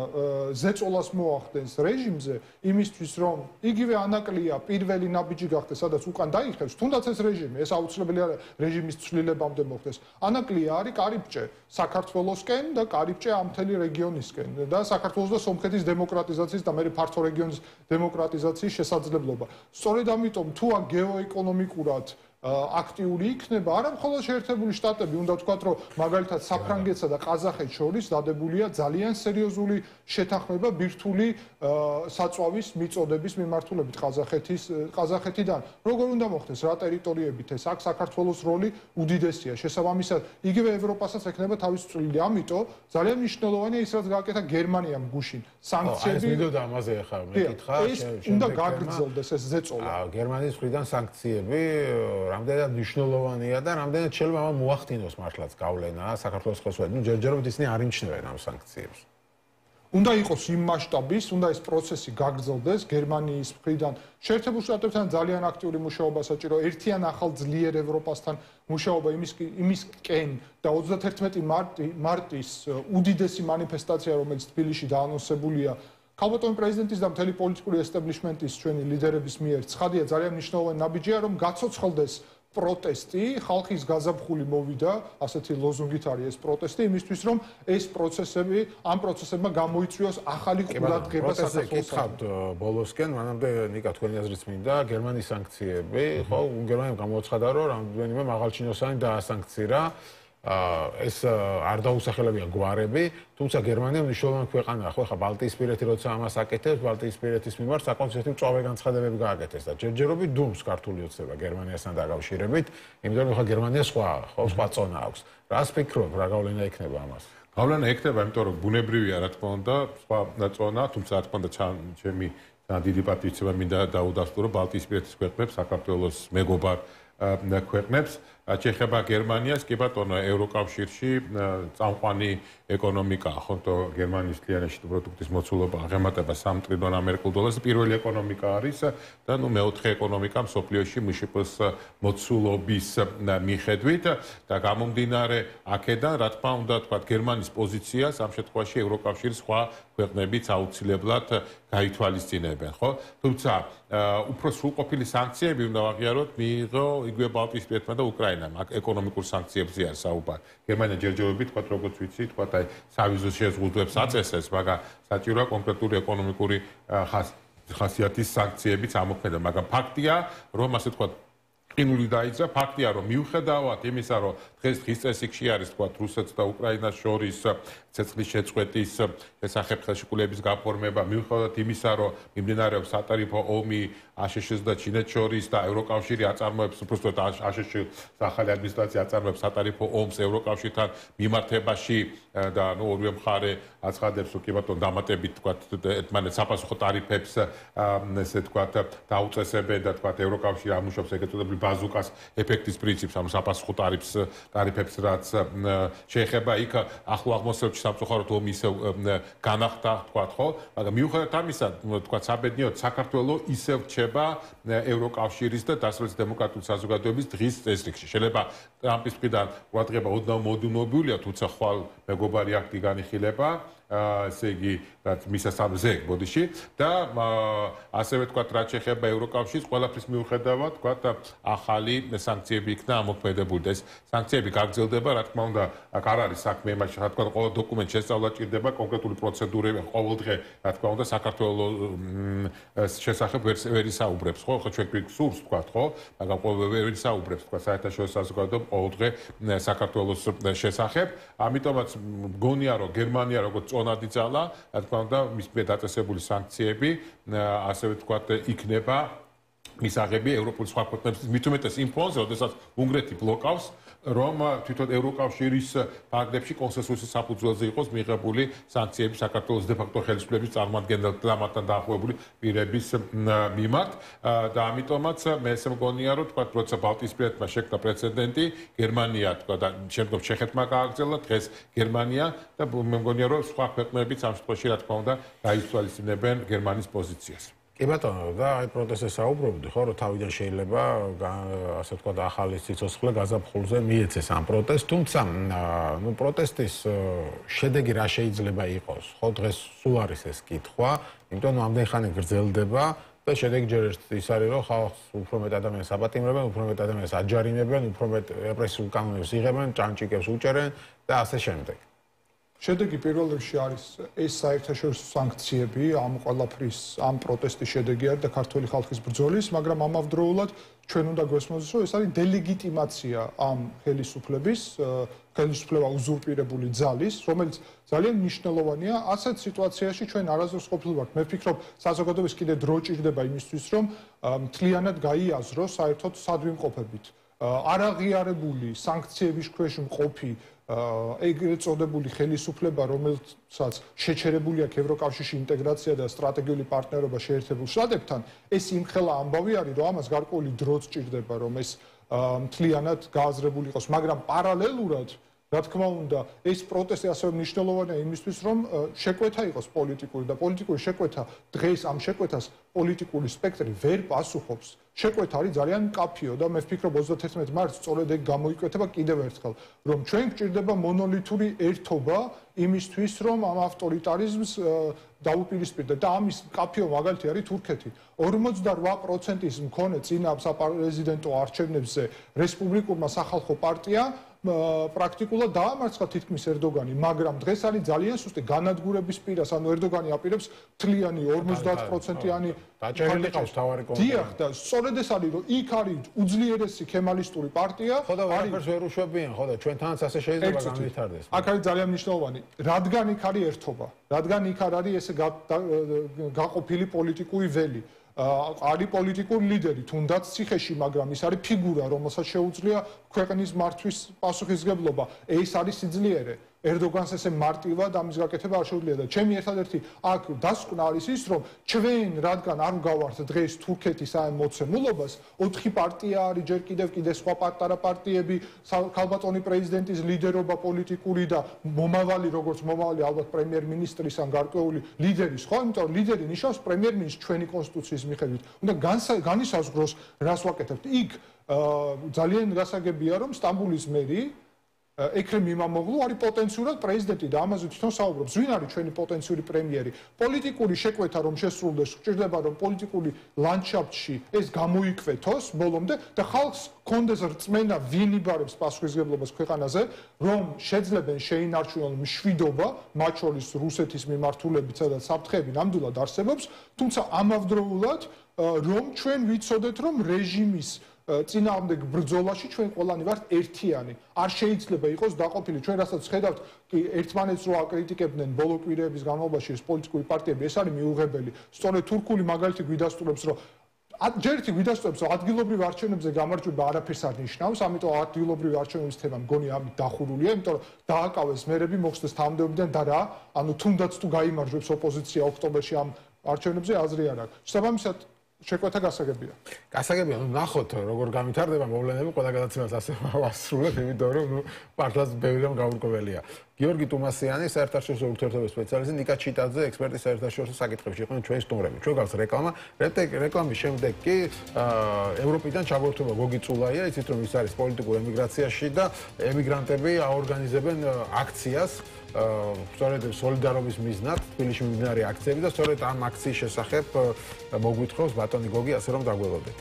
ზეწოლას მოახდენს რეჟიმზე იმისთვის რომ იგივე ანაკლია პირველი ნაბიჯი გახდეს სადაც უკან დაიხევს თუნდაც ეს რეჟიმი ეს აუცილებელი არა რეჟიმის ცვლილებამდე მოხდეს ანაკლია არის კარიბჭე საქართველოსკენ და კარიბჭე ამ მთელი რეგიონისკენ და საქართველოს და სომხეთის დემოკრატიზაციის და მე ფართო რეგიონის დემოკრატიზაციის შესაძლებლობა სწორედ ამიტომ თუ ან გეოეკონომიკურად აქტიური იქნება არა მხოლოდ შეერთებული შტატები უნდა ვთქვათ რომ მაგალითად საფრანგეთსა და ყაზახეთს შორის დადებულია ძალიან სერიოზული შეთანხმება ბირთვული საწვავის მიწოდების მიმართულებით ყაზახეთიდან როგორ უნდა მოხდეს რა ტერიტორიებით ეს აქ საქართველოს როლი უდიდესია შესაბამისად იგივე ევროპასაც ექნება თავის წვლილი ამიტომ ძალიან მნიშვნელოვანია ის რაც გააკეთა გერმანიამ გუშინ სანქციები ეს მიდოდა ამაზე ახლა მეკითხა უნდა გაგრძელდეს ეს ზეწოლა გერმანიის მხრიდან სანქციები რამდენად მნიშვნელოვანია და რამდენად შეიძლება ამ მოახდინოს მართლაც გავლენა საქართველოს ხელისუფლებამ. ნუ ჯერჯერობით ისინი არ იმჩნევენ ამ სანქციებს. უნდა იყოს იმ მასშტაბის, უნდა ეს პროცესი გაგრძელდეს გერმანიის მხრიდან. შეერთებულ შტატებთან ძალიან აქტიური მუშაობა საჭირო. ერთიან ახალ ძლიერ ევროპასთან მუშაობა იმისკენ და 31 მარტის უდიდესი მანიფესტაცია, რომელიც თბილისში დაანონსებულია ქალბატონი პრეზიდენტის და მთელი პოლიტიკური ესტაბლიშმენტის ჩვენი ლიდერების მიერ ცხადია ძალიან მნიშვნელოვანი ნაბიჯია რომ გაცოცხლდეს პროტესტი ხალხის გაზაფხული მოვიდა ასეთი ლოზუნგით არის ეს პროტესტი იმისთვის რომ ეს პროცესები ამ პროცესებმა გამოიწვიოს ახალი ყურადღება საქართველოსთან ბოლოსკენ მანამდე ნიკა თქვენი აზრით მინდა გერმანიის სანქციები ხო გერმანიამ გამოაცხადა რომ რამდენიმე მაღალჩინოსანი დაასანქცირა ეს არ დაუსახელებია გვარები, თუმცა გერმანია მნიშვნელოვანი ქვეყანაა, ხო, ხა ბალტიისპირეთი როცა ამას აკეთებს, ბალტიისპირეთის მიმართ საკონცერტო მწვავე განცხადებები გააკეთეს და ჯერჯერობით დუმს ქართული ოცნება გერმანიასთან დაკავშირებით, იმიტომ რომ ხა გერმანია სხვა, ხო, სხვა წონა აქვს. რას ფიქრობ, რა გავლენა ექნება ამას? გავლენა ექნება, იმიტომ რომ ბუნებრივია, რა თქმა უნდა, სხვა წონა, თუმცა რა თქმა უნდა, ჩემი დიდი პატივიცემა მინდა დაუდასტურო ბალტიისპირეთის ქვეყნებს, საქართველოს მეგობარ ქვეყნებს ჩეხება გერმანიას კი ბატონო ევროკავშირში წამყვანი ეკონომიკაა ხო თო გერმანიის მთლიანში პროდუქტის მოცულობა აღემატება 3 ტრილიონ ამერიკულ დოლარს პირველი ეკონომიკა არის და ნუ მეოთხე ეკონომიკა მსოფლიოში მშპ-ს მოცულობის მიხედვით და გამომდინარე აქედან რა თქმა უნდა თქვა გერმანიის პოზიციას ამ შემთხვევაში ევროკავშირის სხვა ქვეყნებიც აუცილებლად გაითვალისწინებენ ხო თუმცა უფრო სრულყოფილი სანქციები უნდა აღიაროთ მიიღო იგივე ბალტიისპირეთმა და უკრაინამ ეკონომიკურ სანქციებზე არის საუბარი გერმანია ჯერჯერობით თქვა როგორც ვიცი თქვა აი სავიზო შეზღუდვებს აწესებს მაგრამ საჭიროა კონკრეტული ეკონომიკური ხასიათის სანქციებიც ამოქმედება მაგრამ ფაქტია რომ ასე თქვა ყინული დაიძრა ფაქტია რომ მიუხედავად იმისა რომ დღეს დღის წესრიგში არის თქვა რუსეთს და უკრაინას შორის ცეცხლის შეწყვეტის შესახებ ხელშეკრულების გაფორმება მიუხედავად იმისა რომ მიმდინარეობს სატარიფო ომი აშშ-ს და ჩინეთს შორის და ევროკავშირი აწარმოებს უბრალოდ აშშ-ს ახალი ადმინისტრაცია აწარმოებს სატარიფო ომს ევროკავშირთან მიმართებაში და ნუ ორივე მხარე აცხადებს რომ კი ბატონო დამატებით თქვათ ერთმანეთს საპასუხო ტარიფებს ესე თქვათ დაუწესებენ და თქვათ ევროკავშირი ამუშავებს ეგრეთ წოდებული ბაზუკას ეფექტის პრინციპს ანუ საპასუხო ტარიფებს რაც შეეხება იქ ახლო აღმოსავლეთში სამწუხაროდ ომი ისევ განახდა თქვათ ხო მაგრამ მიუხედავად ამისა თქვათ საბედნიეროდ საქართველოს ისევ რჩება ევროკავშირის და დასავლეთის დემოკრატიული საზოგადოების დღის წესრიგში შეიძლება ტრამპის მხრიდან ყურადღება ოდნავ მოდუნებულია თუმცა ხვალ მეგობარი აქტი განიხილება ესე იგი რაც მისასალმზე ბოდიში და ასევე თქვათ რაც შეეხება ევროკავშირის ყველაფრის მიუხედავად თქვათ ახალი სანქციები იქნა ამოქმედებული და ეს სანქციები გაგრძელდება რა თქმა უნდა აქ არ არის საქმე იმაში რა თქმა უნდა ყველა დოკუმენტ შესწავლა ჭირდება კონკრეტული პროცედურები ყოველდღე რა თქმა უნდა საქართველოს შესახებ ვერ ისაუბრებს ხო ხო ჩვენ გვსურს თქვათ ხო მაგრამ ყოველ ვერ ისაუბრებს თქვათ საერთაშორისო საზოგადოება ყოველდღე საქართველოს შესახებ ამიტომაც მგონია რომ გერმანია როგორც წონადი ძალა რა თქმა უნდა მის მიერ დაწესებული სანქციები ასევე თქვათ იქნება მისაღები ევროპული სხვა ქვეყნებისთვის მით უმეტეს იმ ფონზე როდესაც უნგრეთი ბლოკავს რომ თვითონ ევროკავშირის ფარგლებში კონსენსუსის საფუძველზე იყოს მიღებული სანქციები საქართველოს დე-ფაქტო ხელისუფლების წარმომადგენელთა და მათთან დაახლოებული პირების მიმართ და ამიტომაც მე ესე მგონია რომ თქვა როცა ბალტიისპირეთმა შექმნა პრეცედენტი გერმანია თქვა და შემდგომ ჩეხეთმა გააგრძელა დღეს გერმანია და მე მგონია რომ სხვა ქვეყნებიც ამ შემთხვევაში რა თქმა უნდა გაითვალისწინებენ გერმანიის პოზიციას კი ბატონო და აი პროტესტზე საუბრობდი ხო რომ თავიდან შეიძლება ასე ვთქვათ ახალი სიცოცხლე გაზაფხულზე მიეცეს ამ პროტესტს თუმცა ნუ პროტესტის შედეგი რა შეიძლება იყოს ხო დღეს სულ არის ეს კითხვა იმიტომ რომ ამდენი ხანი გრძელდება და შედეგი ჯერ ის არის რომ ხალხს უფრო მეტ ადამიანს აპატიმრებენ უფრო მეტ ადამიანს აჯარიმებენ უფრო მეტ რეპრესიულ კანონებს იღებენ ჭანჭიკებს უჭერენ და ასე შემდეგ შედეგი პირველ რიგში არის ეს საერთაშორისო სანქციები ამ ყველაფრის ამ პროტესტის შედეგი არის და ქართული ხალხის ბრძოლის, მაგრამ ამავდროულად ჩვენ უნდა გვესმოდეს, რომ ეს არის დილეგიტიმაცია ამ ხელისუფლების, ხელისუფლება უზურპირებული ძალის, რომელიც ძალიან მნიშვნელოვანია ასეთ სიტუაციაში ჩვენ არასდროს ყოფილი ვართ. მე ვფიქრობ, საზოგადოების კიდე დრო ჭირდება იმისთვის, რომ მთლიანად გაიაზროს საერთოდ სად ვიმყოფებით. არაღიარებული სანქციების ქვეშ მყოფი ეგრეთ წოდებული ხელისუფლება, რომელსაც შეჩერებული აქვს ევროკავშირში ინტეგრაცია და სტრატეგიული პარტნიორობა შეერთებულ შტატებთან, ეს იმხელა ამბავი არის, რომ ამას გარკვეული დროც ჭირდება, რომ ეს მთლიანად გააზრებული იყოს, მაგრამ პარალელურად რა თქმა უნდა, ეს პროტესტი ასევე მნიშვნელოვანია იმისთვის, რომ შეკვეთა იყოს პოლიტიკური და პოლიტიკური შეკვეთა დღეს ამ შეკვეთას პოლიტიკური სპექტრი ვერ პასუხობს. შეკვეთა არის ძალიან მკაფიო და მე ვფიქრობ 31 მარტს სწორედ ეგ გამოიკვეთება კიდევ ერთხელ, რომ ჩვენ გვჭირდება მონოლითური ერთობა იმისთვის, რომ ამ ავტორიტარიზმს დაუპირისპირდეთ და ამის მკაფიო მაგალითი არის თურქეთი. 48%-ის მქონე წინა საპრეზიდენტო არჩევნებზე რესპუბლიკურმა სახალხო პარტია პრაქტიკულად დაამარცხა თითქმის ერდოგანი, მაგრამ დღეს არის ძალიან სუსტი განადგურების პირას, ანუ ერდოგანი აპირებს მთლიანი 50%-იანი დაჭერილი ყავს თავარი კონკრეტულად. დიახ და სწორედ ეს არის, რომ იქ არის უძლიერესი ქემალისტური პარტია, ხო და ვაფერს ვერ უშვებიან, ხო და ჩვენთანაც ასე შეიძლება განვითარდეს. აქ არის ძალიან მნიშვნელოვანი, რადგან იქ არის ერთობა, რადგან იქ არ არის ესე გაყოფილი პოლიტიკური ველი. არის პოლიტიკური ლიდერი, თუნდაც ციხეში, მაგრამ ის არის ფიგურა, რომელსაც შეუძლია ქვეყნის მართვის პასუხისმგებლობა. ეს არის სიძლიერე. ერდოგანს ესე მარტივად ამის გაკეთება არ შეუძლია და ჩემი ერთადერთი აქ დასკვნა არის ის, რომ ჩვენ რადგან არ ვგავართ დღეს თურქეთის ამ მოცემულობას, 4 პარტია არის ჯერ კიდევ სხვა პატარა პარტიები, ქალბატონი პრეზიდენტის ლიდერობა პოლიტიკური და მომავალი როგორც მომავალი ალბათ პრემიერ-მინისტრის ან გარკვეული ლიდერის, ხო? იმიტომ რომ ლიდერი ნიშნავს პრემიერ-მინისტრს ჩვენი კონსტიტუციის მიხედვით. უნდა განისაზღვროს რას ვაკეთებთ. იქ ძალიან გასაგებია რომ სტამბულის მერი ექრემ იმამოღლუ არის პოტენციურად პრეზიდენტი და ამაზე თვითონ საუბრობს. ვინ არის ჩვენი პოტენციური პრემიერი? პოლიტიკური შეკვეთა რომ შესრულდეს, გჭირდება რომ პოლიტიკური ლანდშაფტში ეს გამოიკვეთოს ბოლომდე და ხალხს კონდეს რწმენა ვინ იბარებს პასუხისმგებლობას ქვეყანაზე, რომ შეძლებენ შეინარჩუნონ მშვიდობა, მათ შორის რუსეთის მიმართულებით, სადაც საფრთხეები ნამდვილად არსებობს, თუმცა ამავდროულად რომ ჩვენ ვიცოდეთ რომ რეჟიმის წინააღმდეგ ბრძოლაში ჩვენ ყველანი ვართ ერთიანი. არ შეიძლება იყოს დაყოფილი. ჩვენ რასაც ხედავთ, კი ერთმანეთს რო აკრიტიკებდნენ ბოლო კვირეების განმავლობაში ეს პოლიტიკური პარტიები, ეს არის მიუღებელი. სწორედ თურქული მაგალითი გვიდასტურებს, რომ ჯერითი გვიდასწრებს რომ ადგილობრივ არჩევნებზე გამარჯვება არაფერს არ ნიშნავს, ამიტომ ადგილობრივ არჩევნების თემა მგონი ამით დახურულია, იმიტომ რომ დააკავეს მერები მოხდეს თანამდებობიდან და რა, ანუ თუნდაც თუ გაიმარჯვებს ოპოზიცია ოქტომბერში ამ არჩევნებზე აზრი არ აქვს. შესაბამისად შეკვეთა გასაგებია. გასაგებია, ნახოთ როგორ გამithარდება მოვლენები, ყველა გადაცემას ასე ვასრულებ, იმიტომ რომ მართლაც ბევრი რამ გაურკვეველია. გიორგი ტუმასიანი, საერთაშორისო ურთიერთობების სპეციალისტი, ნიკა ჩიტაძე, ექსპერტი საერთაშორისო საკითხებში იყვნენ ჩვენი სტუმრები. ჩვენ გავს რეკლამა, რეკლამის შემდეგ კი ევროპიდან ჩაგვერთვება გოგი წულაია, იცით რომ ის არის პოლიტიკურ ემიგრაციაში და ემიგრანტები აორგანიზებენ აქციას სწორედ სოლიდარობის მიზნად თბილისში მიმდინარე აქციები და სწორედ ამ აქციის შესახებ მოგვითხრობს ბატონი გოგი, ასე რომ დაგველოდეთ.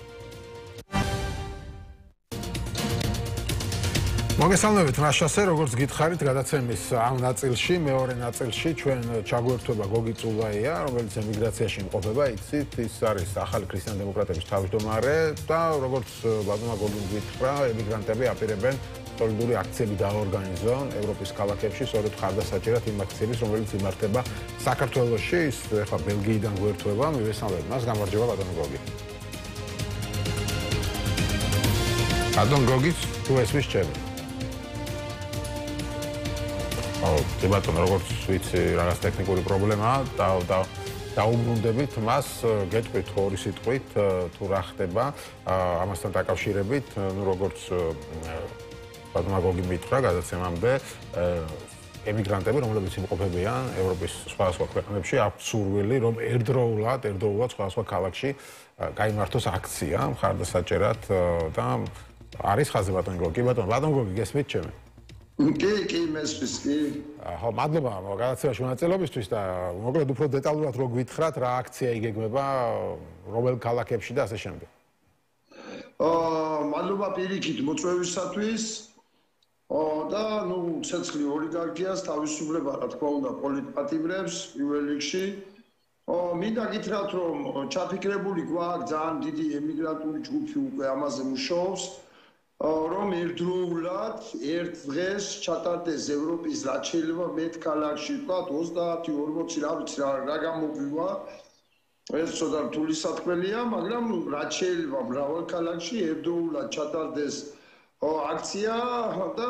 მოგესალმებით რაშასე, როგორც გითხარით, გადაცემის ამ ნაწილში, მეორე ნაწილში ჩვენ ჩაგვერთვება გოგი წულაია, რომელიც ემიგრაციაში იმყოფება, იცით, ის არის ახალი ქრისტიან-დემოკრატების თავმჯდომარე და როგორც ბატონმა გოგიმ გითხრა, ემიგრანტები აპირებენ სოლიდური აქციები დაორგანიზონ ევროპის ქალაქებში, სწორედ ხარდასაჭერად იმ აქციების, რომელიც იმართება საქართველოში, ის ახლა ბელგიიდან გვერთვება, მივესალმებით მას, გამარჯობა ბატონო გოგი. ბატონ გოგი, თუ ესმის ჩემი. კი ბატონო, როგორც ვიცი, რაღაც ტექნიკური პრობლემაა და დაუბრუნდებით მას, გეტყვით ორი სიტყვით, თუ რა ხდება ამასთან დაკავშირებით, ну როგორც ბატონმა გოგი მითხრა გადაცემამდე, ემიგრანტები, რომლებიც იმყოფებიან ევროპის სხვადასხვა ქვეყნებში, აქვთ სურვილი, რომ ერთდროულად სხვადასხვა ქალაქში გაიმართოს აქცია მხარდასაჭერად და არის ხაზი ბატონ გოგი. ბატონ გოგი, გესმით ჩემი? კი, მესმის კი. ხო, მადლობა გადაცემაში მონაწილეობისთვის და მოკლედ უფრო დეტალურად რო გითხრათ, რა აქცია იგეგმება, რომელ ქალაქებში და ასე შემდეგ. მადლობა პირიქით მოწვევისათვის. და ცეცხლი ოლიგარქიას თავისუფლება, რა თქმა უნდა, პოლიტპატიმრებს პირველ რიგში. მინდა გითხრათ, რომ ჩაფიქრებული გვაქვს ძალიან დიდი ემიგრანტული ჯგუფი უკვე ამაზე მუშაობს, რომ ერთდროულად ერთ დღეს ჩატარდეს ევროპის რაც შეიძლება მეტ ქალაქში, თქვა 30-40, რა ვიცი რა გამოგვივა. ეს ცოტა რთული საქმეა, მაგრამ რაც შეიძლება მრავალ ქალაქში ერთდროულად ჩატარდეს აქცია და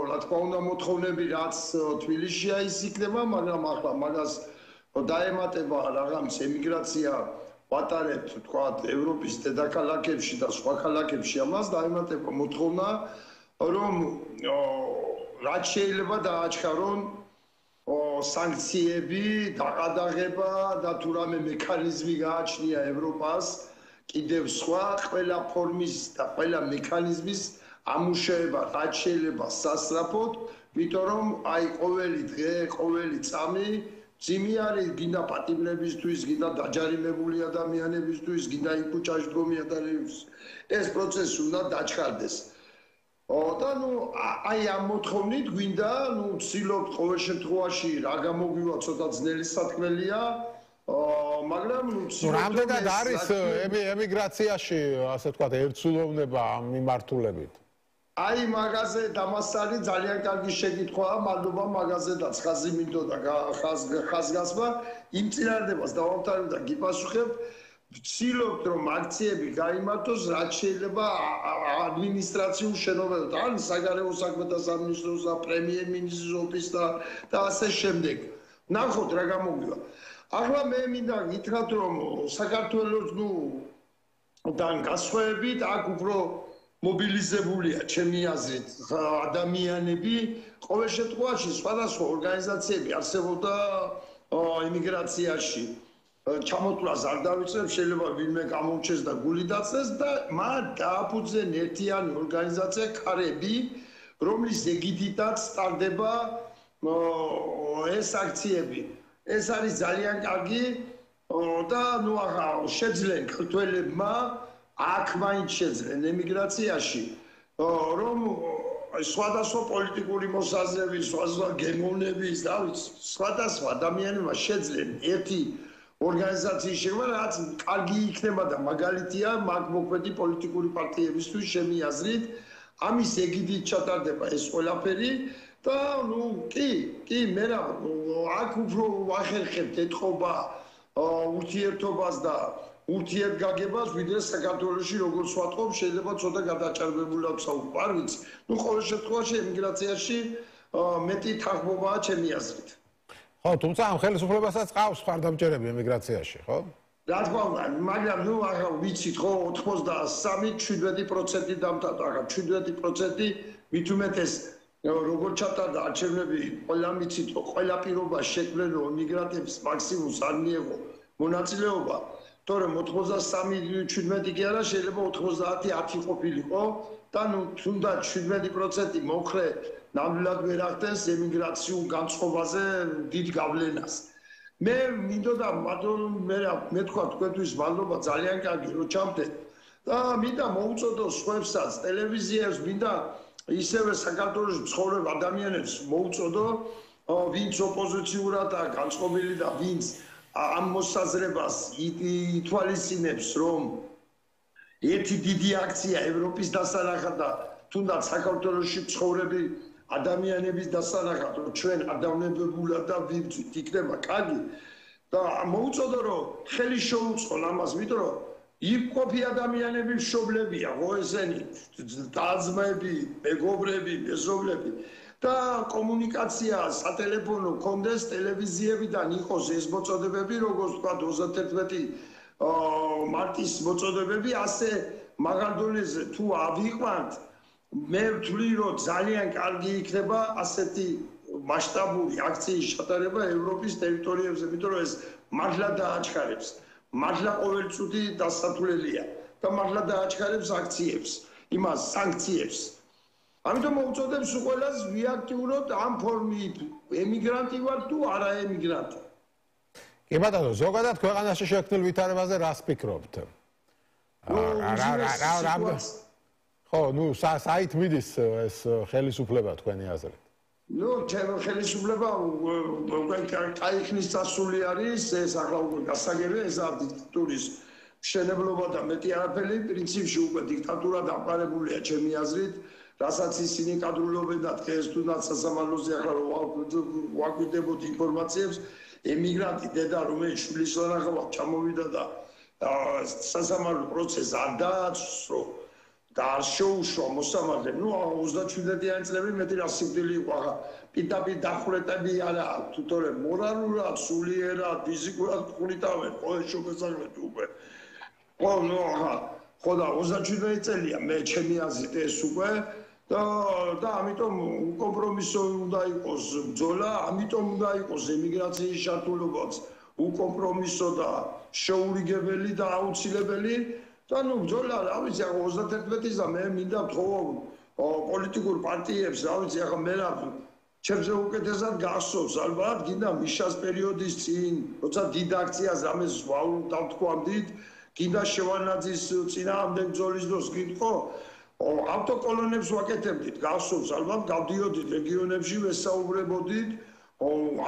რა თქმა უნდა მოთხოვნები რაც თბილისშია ის იქნება, მაგრამ ახლა მაგას დაემატება რაღაც ემიგრაცია ვატარებთ თქვა ევროპის დედაქალაქებში და სხვა ქალაქებში ამას დაემატება მოთხოვნა რომ რაც შეიძლება დააჩქარონ სანქციები, დაყადაღება და თუ რამე მექანიზმი გააჩნია ევროპას კიდევ სხვა ყველა ფორმის და ყველა მექანიზმის ამუშავება რაც შეიძლება სასწრაფოდ, იმიტომ რომ აი ყოველი დღე, ყოველი წამი ძიმი არის გინდა პატიმრებისთვის, გინდა დაჯარიმებული ადამიანებისთვის, გინდა იქუჩაში დგომი ადამიანებისთვის. ეს პროცესი უნდა დაჩქარდეს. და აი ამ მოთხოვნით გვინდა, ვცდილობთ ყოველ შემთხვევაში რა გამოგვივა ცოტა ძნელი საქმეა. მაგრამ რამდენად არის ემიგრაციაში, ასე ვთქვათ, ერთსულოვნება ამ მიმართულებით? აი მაგაზე დამასწარი ძალიან კარგი შეკითხვაა, მადლობა მაგაზედაც ხაზი მინდოდა ხაზგასმა, იმ წინადადებას დავამთავრებ და გიპასუხებ. ვცდილობთ რომ აქციები გაიმართოს რაც შეიძლება ადმინისტრაციულ შენობებში, ან საგარეო საქმეთა სამინისტროს და პრემიერ-მინისტრის ოფისს და ასე შემდეგ. ნახოთ რა გამოგვივა. ახლა მე მინდა გითხრათ რომ საქართველოს თან გასხვევებით აქ უფრო მობილიზებულია ჩემი აზრით ადამიანები, ყოველ შემთხვევაში სხვადასხვა ორგანიზაციები არსებობდა იმიგრაციაში. ჩამოთვლას არ დავიწყებ, შეიძლება ვინმე გამომჩეს და გული დაწეს და მათ დააფუძნენ ერთიანი ორგანიზაცია ქარები, რომლის ეგიდითაც სტარდება ეს აქციები. ეს არის ძალიან კარგი და შეძლენ ქართველებმა აქ მაინც შეძლენ ემიგრაციაში, რომ სხვადასხვა პოლიტიკური მოსაზრების, სხვადასხვა გემოვნების და სხვადასხვა ადამიანებმა შეძლენ ერთი ორგანიზაციის შექმნა, რაც კარგი იქნება და მაგალითია მაგ მოქმედი პოლიტიკური პარტიებისთვის ჩემი აზრით, ამის ეგიდით ჩატარდება ეს ყველაფერი და კი მე აქ უფრო ვახერხებთ ეთყობა ურთიერთობას და ურთიერთგაგებას, ვიდრე საქართველოში როგორც ვატყობ, შეიძლება ცოტა გადაჭარბებულად ვსაუბრობ, არ ვიცი. ნუ ყოველ შემთხვევაში ემიგრაციაში მეტი თანხმობაა ჩემი აზრით. ხო, თუმცა ამ ხელისუფლებასაც ყავს მხარდამჭერები ემიგრაციაში, ხო? რა თქმა უნდა, მაგრამ ნუ ახლა ვიცით ხო 83-17% დამტარდა, ახლა 17% მით უმეტეს როგორ ჩატარდა არჩევნები, ყველა მიცით რომ ყველა პირობა შექმნილ ემიგრანტებს მაქსიმუმს არ მიეღო მონაწილეობა, თორემ 83-17 კი არა, შეიძლება 90-10 ყოფილიყო და ნუ თუნდაც 17% მოხრე ნამდვილად ვერ ახდენს ემიგრაციულ განწყობაზე დიდ გავლენას. მე მინდოდა მე თქვა თქვენთვის მადლობა ძალიან კარგი რომ ჩამდეთ და მინდა მოუწოდო სხვებსაც ტელევიზიებს მინდა ისევე საქართველოს მცხოვრებ ადამიანებს მოუწოდო ვინც ოპოზიციურადაა განწყობილი და ვინც ამ მოსაზრებას ითვალისწინებს რომ ერთი დიდი აქცია ევროპის დასანახად და თუნდაც საქართველოში მცხოვრები ადამიანების დასანახად რომ ჩვენ ადავნებებულად და ვიბრძვით იქნება კარგი და მოუწოდო რომ ხელი შეუწყონ ამას იმიტომ რომ იყოფი ადამიანები მშობლებია ხო ესენი და-ძმები, მეგობრები, მეზობლები და კომუნიკაცია სატელეფონო კონდეს ტელევიზიებიდან იყოს ეს მოწოდებები როგორც თქვა 31 მარტის მოწოდებები ასე მაგალ დონეზე თუ ავიყვანთ მე ვთვლი რომ ძალიან კარგი იქნება ასეთი მასშტაბური აქციის ჩატარება ევროპის ტერიტორიებზე, იმიტომ რომ ეს მართლა დააჩქარებს, მართლა ყოველწუთი დასათვლელია და მართლა დააჩქარებს აქციებს, იმას სანქციებს. ამიტომ მოუწოდებს ყველას ვიაქტიუროთ ამ ფორმით, ემიგრანტი ვარ თუ არა ემიგრანტი. კი ბატონო, ზოგადად ქვეყანაში შექმნილ ვითარებაზე რას ფიქრობთ? ხო, ნუ საით მიდის ეს ხელისუფლება თქვენი აზრით? ნუ ჩემი ხელისუფლება კაიხნის წასული არის, ეს ახლა უკვე გასაგებია, ეს დიქტატურის მშენებლობა და მეტი არაფერი, პრინციპში უკვე დიქტატურა დამყარებულია ჩემი აზრით, რასაც ისინი კადრულობენ და დღეს თუნდაც სასამართლოზე ახლა ვაკვირდებოდ ინფორმაციებს, ემიგრანტი დედა რომელიც შვილის სანახავად ჩამოვიდა და სასამართლო პროცესს არ დაასრულა და არ შეუშვა მოსამართლე, ნუ 37-იანი წლები მეტი რა სიკვდილი იყო, ახლა პირდაპირ დახვრეტები არა აქვს, თორემ მორალურად, სულიერად, ფიზიკურად ყურიტავენ ყოველ შემოსავლად უკვე. ხო, ნუ ახლა ხო და 37 წელია მე ჩემი აზრით ეს უკვე და ამიტომ უკომპრომისო უნდა იყოს ბრძოლა, ამიტომ უნდა იყოს ემიგრაციის შართულობაც უკომპრომისო და შეურიგებელი და აუცილებელი და ნუ ბრძოლა, რა ვიცი, ახლა 31-ისა მე მინდა ვთხოვო პოლიტიკურ პარტიებს, რა ვიცი, ახლა მე რა ჩემზე უკეთესად გახსოვს, ალბათ გინდა მიშას პერიოდის წინ, როცა დიდ აქციას რამეს დავთქვამდით, გინდა შევარნაძის წინააღმდეგ ბრძოლის დროს გითხო, ავტოკოლონებს ვაკეთებდით, გახსოვს, ალბათ გავდიოდით რეგიონებში, ვესაუბრებოდით,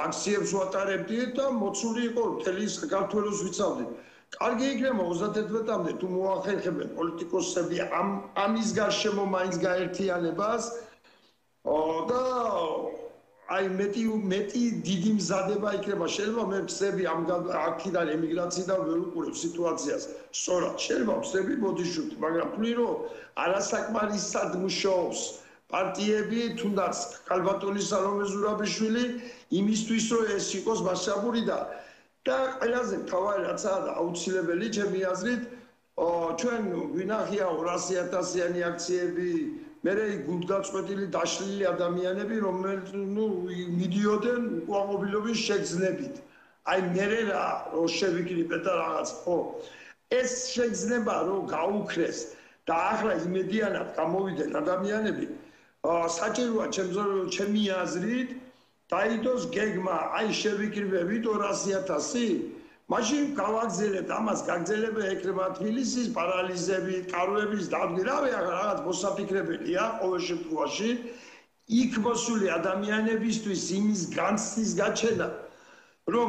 აქციებს ვატარებდით და მოცული იყო მთელი საქართველოს ვიცავდით. კარგი იქნება 31-მდე თუ მოახერხებენ პოლიტიკოსები ამის გარშემო მაინც გაერთიანებას და აი მეტი დიდი მზადება იქნება. შეიძლება მე ვწები აქედან ემიგრაციიდან ვერ უყურებ სიტუაციას. სწორად, შეიძლება ვწები ბოდიშუტი, მაგრამ ვთვლი რომ არასაკმარისად მუშაობს პარტიები, თუნდაც ქალბატონი სალომე ზურაბიშვილი იმისთვის რომ ეს იყოს მასშტაბური და ყველაზე მთავარი რაცაა და აუცილებელი ჩემი აზრით, ჩვენ ვინახია 200,000-იანი აქციები, მერე გულდაწყვეტილი დაშლილი ადამიანები, რომლებიც მიდიოდნენ უკმაყოფილების შეგრძნებით. აი მერე რა რო შევიკრიბეთ და რაღაც, ხო, ეს შეგრძნება რომ გაუქრეს და ახლა იმედიანად გამოვიდნენ ადამიანები, საჭიროა ჩემი აზრით დაიდოს გეგმა, აი შევიკრიბებით 200,000, მაშინ გავაგზავნებთ ამას, გაგზავნებენ ეკრება თბილისის პარალიზები, კარვების დადგმა, რავი, რაღაც მოსაფიქრებელია ყოველ შემთხვევაში, იქ მოსული ადამიანებისთვის იმის განცდის გაჩენა, რომ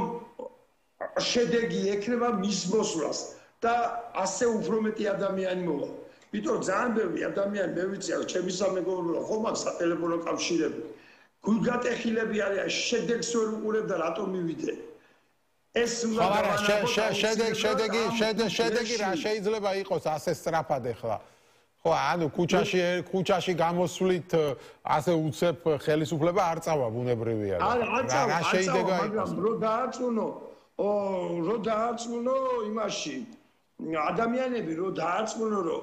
შედეგი ეკრება მის მოსვლას და ასე უფრო მეტი ადამიანი მოვა. იმიტომ ძალიან ბევრი ადამიანი მე ვიცი, ჩემი სამეგობრო ხომ აქვს სატელეფონო კავშირები. გულგატეხილები არიან, შედეგს ვერ უყურებ და რატომ მივიდე? ეს უნდა შედეგი რა შეიძლება იყოს ასე სწრაფად ახლა ხო ანუ ქუჩაში გამოსვლით ასე უცებ ხელისუფლება არ წავა ბუნებრივია რა შეიძლება მაგრამ რო დააწუნო იმაში ადამიანები რო დააწუნო რომ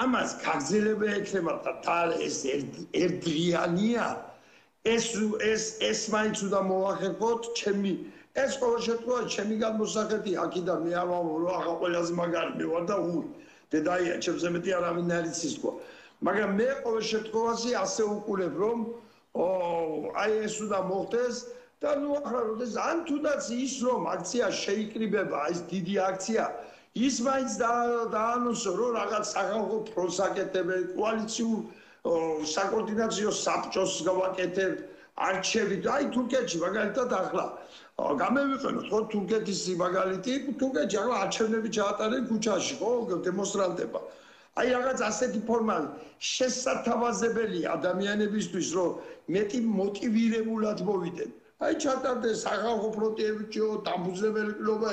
ამას გაგზელება ექნება და ეს ერთდღიანია ეს მაინც უნდა მოახერხოთ ჩემი ეს ყოველ შემთხვევაში ჩემი გადმოსახეთი აქედან მე ამავ რო ახლა ყველაზე მაგარი მე ვარ და დედაია ჩემზე მეტი არავინ არ იცის თქო მაგრამ მე ყოველ შემთხვევაში ასე უყურებ რომ აი ეს უნდა მოხდეს და ნუ ახლა როდეს ან თუნდაც ის რომ აქცია შეიკრიბება ეს დიდი აქცია ის მაინც დაანონსო რომ რაღაც სახალხო პროსაკეთებელი კოალიციურ საკოორდინაციო საბჭოს გავაკეთებ არჩევით აი თურქეთში მაგალითად ახლა გამევიყენოთ ხო თურქეთის მაგალითი თურქეთში ახლა არჩევნები ჩაატარენ ქუჩაში ხო დემონსტრანტებმა აი რაღაც ასეთი ფორმა შესათავაზებელი ადამიანებისთვის რომ მეტი მოტივირებულად მოვიდნენ აი ჩატარდეს სახალხო ფრონტებიჩო დამბუზებელი კლუბი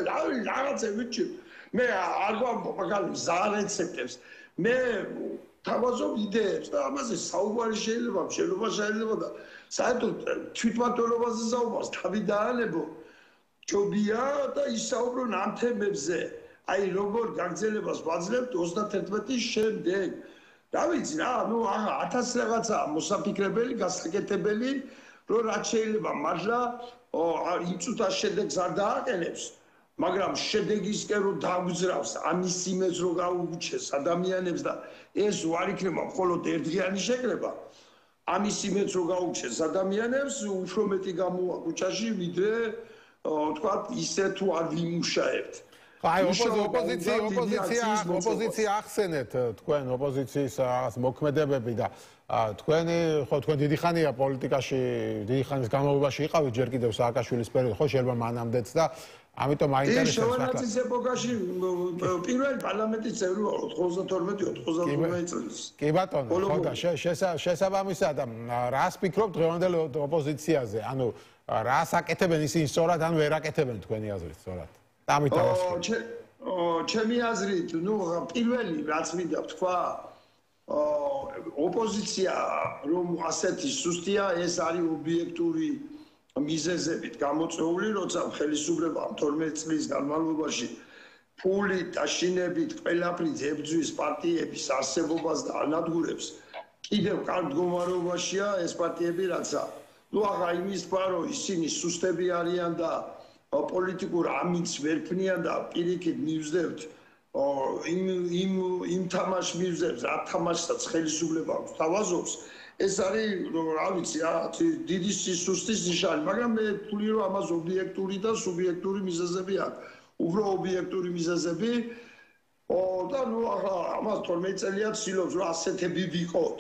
რაღაცებიჩო მე არ მაგალითად ზარ რეცეპტებს მე თავაზობ იდეებს და ამაზე საუბარი შეიძლება და საერთოდ თვითმმართველობაზე საუბარს თავი დაანებო ჯობია და ისაუბრონ ამ თემებზე აი როგორ გაგრძელებას ვაძლევთ 31-ის შემდეგ რა ვიცი რა ნუ 1000 რაღაცა მოსაფიქრებელი გასაკეთებელი რომ რაც შეიძლება მართლა იმ წუთას შედეგს არ დააყენებს მაგრამ შედეგისკენ რომ დაგვძრავს ამის იმედს რომ გაუჩეს ადამიანებს და ეს ვარ იქნება მხოლოდ ერთდღიანი შეკრება ამის იმედს რომ გაუჩეს ადამიანებს უფრო მეტი გამოვა ქუჩაში ვიდრე თქვათ ისე თუ არ ვიმუშაებთ აი ოპოზიცია ახსენეთ თქვენ ოპოზიციის რაღაც მოქმედებები და თქვენ დიდი ხანია პოლიტიკაში დიდი ხანის განმავლობაში იყავით ჯერ კიდევ სააკაშვილის პერიოდში ხო შეიძლება მანამდეც და ამიტომ აინტერესებს შევანაცის ეპოქაში პირველი პარლამენტის წევრი ვარ 92-93 წელს. კი ბატონო, ხო და შესაბამისად რას ფიქრობთ დღევანდელი ოპოზიციაზე? ანუ რას აკეთებენ ისინი სწორად, ან ვერ აკეთებენ თქვენი აზრით სწორად? ამით ავასრულებ. ჩემი აზრით, ნუ პირველი რაც მინდა ვთქვა, ოპოზიცია რომ ასეთი სუსტია, ეს არის ობიექტური მიზეზებით გამოწვეული, როცა ხელისუფლებამ 12 წლის განმავლობაში ფულით, დაშინებით, ყველაფრით ებრძვის პარტიების არსებობას და ანადგურებს. კიდევ კარგ მდგომარეობაშია ეს პარტიები, რაცა ნუ აღარ იმის პარო ისინი სუსტები არიან და პოლიტიკურ ამინს ვერ ქმნიან და პირიქით მივზდებთ იმ თამაშს მივზებს, რა თამაშსაც ხელისუფლება თავაზობს. ეს არის რა ვიცი რა დიდი სუსტის ნიშანი მაგრამ მე ვთვლი რომ ამას ობიექტური და სუბიექტური მიზეზები აქვს უფრო ობიექტური მიზეზები და ნუ ახლა ამას 12 წელია ცდილობს რომ ასეთები ვიყოთ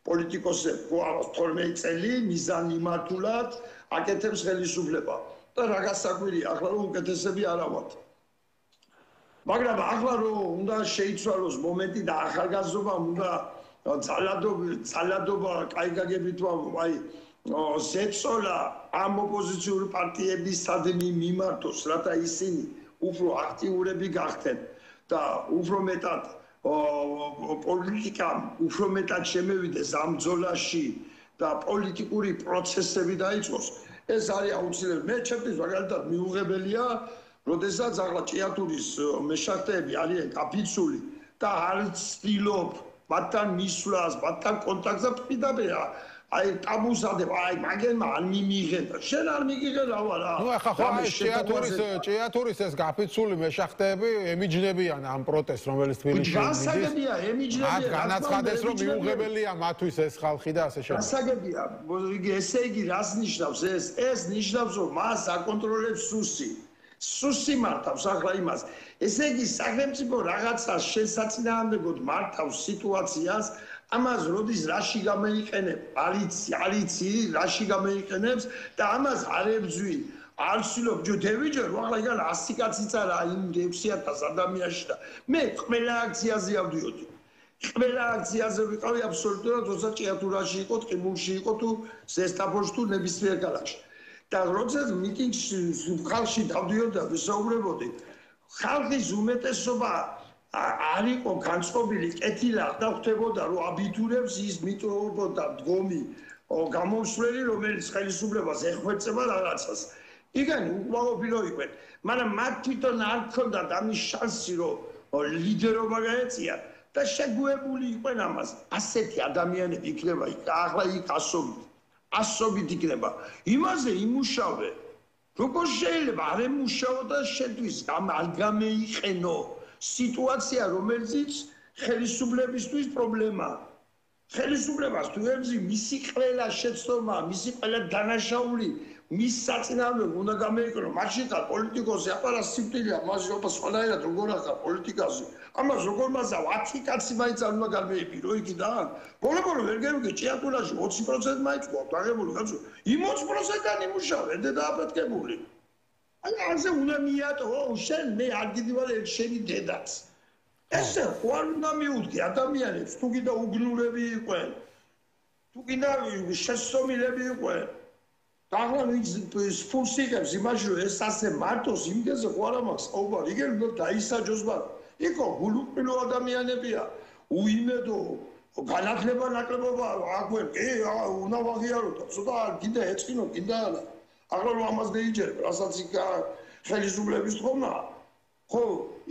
პოლიტიკოსები ხო ამას 12 წელი მიზანმიმართულად აკეთებს ხელისუფლება და რა გასაკვირია ახლა რომ უკეთესები არა ვართ მაგრამ ახლა რომ უნდა შეიცვალოს მომენტი და ახალგაზრდობამ უნდა ძალადობა კაი გაგებით აი ზეცოლა ამ ოპოზიციური პარტიების სადმი მიმართოს რათა ისინი უფრო აქტიურები გახდნენ და უფრო მეტად პოლიტიკამ უფრო მეტად შემევიდეს ამ ბრძოლაში და პოლიტიკური პროცესები დაიწყოს ეს არის აუცილებელი მე ჩემთვის მაგალითად მიუღებელია როდესაც ახლა ჭიათურის მეშახტეები არიან კაფიცული და არ ცდილობ მათთან მისვლას, მათთან კონტაქტს და პირდაპირ აი ტაბუსადებ, აი მაგენმა არ მიმიღება. შენ არ მიგიღებავ რა. ნუ ახლა ხო ჭიათურის ეს გაფიცული მეშახტეები ემიჯნებიან ამ პროტესტს, რომელიც თბილისში მიდის. გასაგებია, ემიჯნებიან. მათ განაცხადეს, რომ მიუღებელია მათთვის ეს ხალხი და ასე შემდეგ. გასაგებია, ესე იგი რას ნიშნავს ეს? ეს ნიშნავს, რომ მას აკონტროლებს სუსი. სუსი მართავს ახლა იმას. ესე იგი სახელმწიფო რაღაცას შესაძლებლად მართავს სიტუაციას, ამას როდის რაში გამოიყენებ? არიცი, რაში გამოიყენებს და ამას არ ებძვი. არ ვცდილობ ჯუდევიჯერ, ახლა იგან 100 კაცი წარა იმ 6000 ადამიანში და მე ყველა აქციაზე ავდიოდი. ყველა აქციაზე ვიყავი აბსოლუტურად, როცა ჭიათურაში იყო, ტყიბულში იყო თუ ზესტაფონში თუ ნებისმიერ ქალაქში. და როცა მიტინგში ხალხში დავდიოდა ვისაუბრებოდი ხალხის უმეტესობა არ იყო განწყობილი კეთილა და ხვდებოდა რომ აბიტურებს ის მიტოვებოდა დგომი გამოსვლელი რომელიც ხელისუფლებას ეხვეწება რაღაცას იგანი უკმაყოფილო იყვნენ მაგრამ მათ თვითონ არ ჰქონდათ ამის შანსი რომ ლიდერობა გაეწიათ და შეგუებული იყვნენ ამას ასეთი ადამიანები იქნება ახლა იქ ასობით იქნება იმაზე იმუშავე როგორ შეიძლება არ ემუშაო და შეტყვის არ გამეიყენო სიტუაცია რომელიც ხელისუფლებისთვის პრობლემაა ხელისუფლებას თუ ებზი მისი ყველა შეცდომა მისი ყველა დანაშაული მის საწინააღმდეგო უნდა გამეიყენო მაშინ ხარ პოლიტიკოსი აპარა სიკვდილია მას სხვანაირად როგორ ახლა პოლიტიკაზე ამას როგორ მაზავ 10 კაცი მაინც არ უნდა გამეიფირო იქიდან ბოლო ვერ გევიგე ჭიათურაში 20% მაინც გვაქვს აღებული კაცო იმ 20%-დან იმუშავე და დააფეთქებული აი ასე უნდა მიატო შენ მე არ გიდივარ შენი დედაც ესე ხوار უნდა მიუდგე ადამიანებს თუ კიდე უგნურები იყვენ თუ კიდე შესწომილები იყვენ და ახლა ის ფულს იღებს იმაში რომ ეს ასე მარტოს იმდენზე ხوار ამაქვს აუბარ იგენ უნდა დაისაჯოს მაგრამ იქო გულუყილო ადამიანებია უიმედო განათლება ნაკლებობა აგვენ უნდა ვაღიარო და ცოტა კიდე ეწყინო კიდე არა ახლა რომ ამას დაიჯერებ რასაც იქ ხელისუფლების თქმა ხო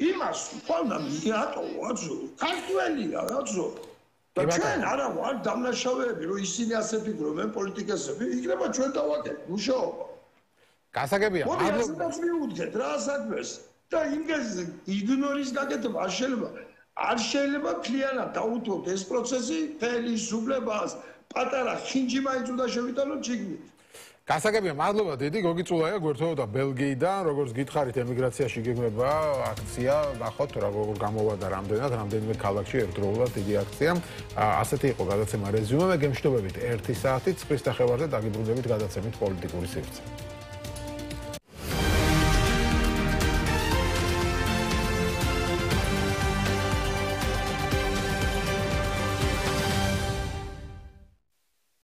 იმას თქმა მიატოვო ქართველია რაცო და ჩვენ არა ვარ დამნაშავეები რომ ისინი ასე ფიქრობენ პოლიტიკასები იქნება ჩვენ დავაკეთებ მუშაობა გასაგებია მადლობა მიუდგეთ რა საქმეს და იმას იგნორის გაკეთება არ შეიძლება ფლიანად დაუთმოთ ეს პროცესი ხელისუფლებას პატარა ხინჯი მაინც უნდა შევიტანოთ ჩიგნით გასაგებია მადლობა დიდი გოგიწულაია გვერდთხოვდა ბელგიიდან როგორც გითხარით ემიგრაციაში გეგმება აქცია ნახოთ როგორ გამოვა და რამდენიმე ქალაქში ერთდროულად დიდი აქცია ასეთი იყო გადაცემა რეზიუმე მე გემშვიდობებით 1 საათით ცხვრის ნახევარზე დაგიბრუნდებით გადაცემით პოლიტიკური სივრცე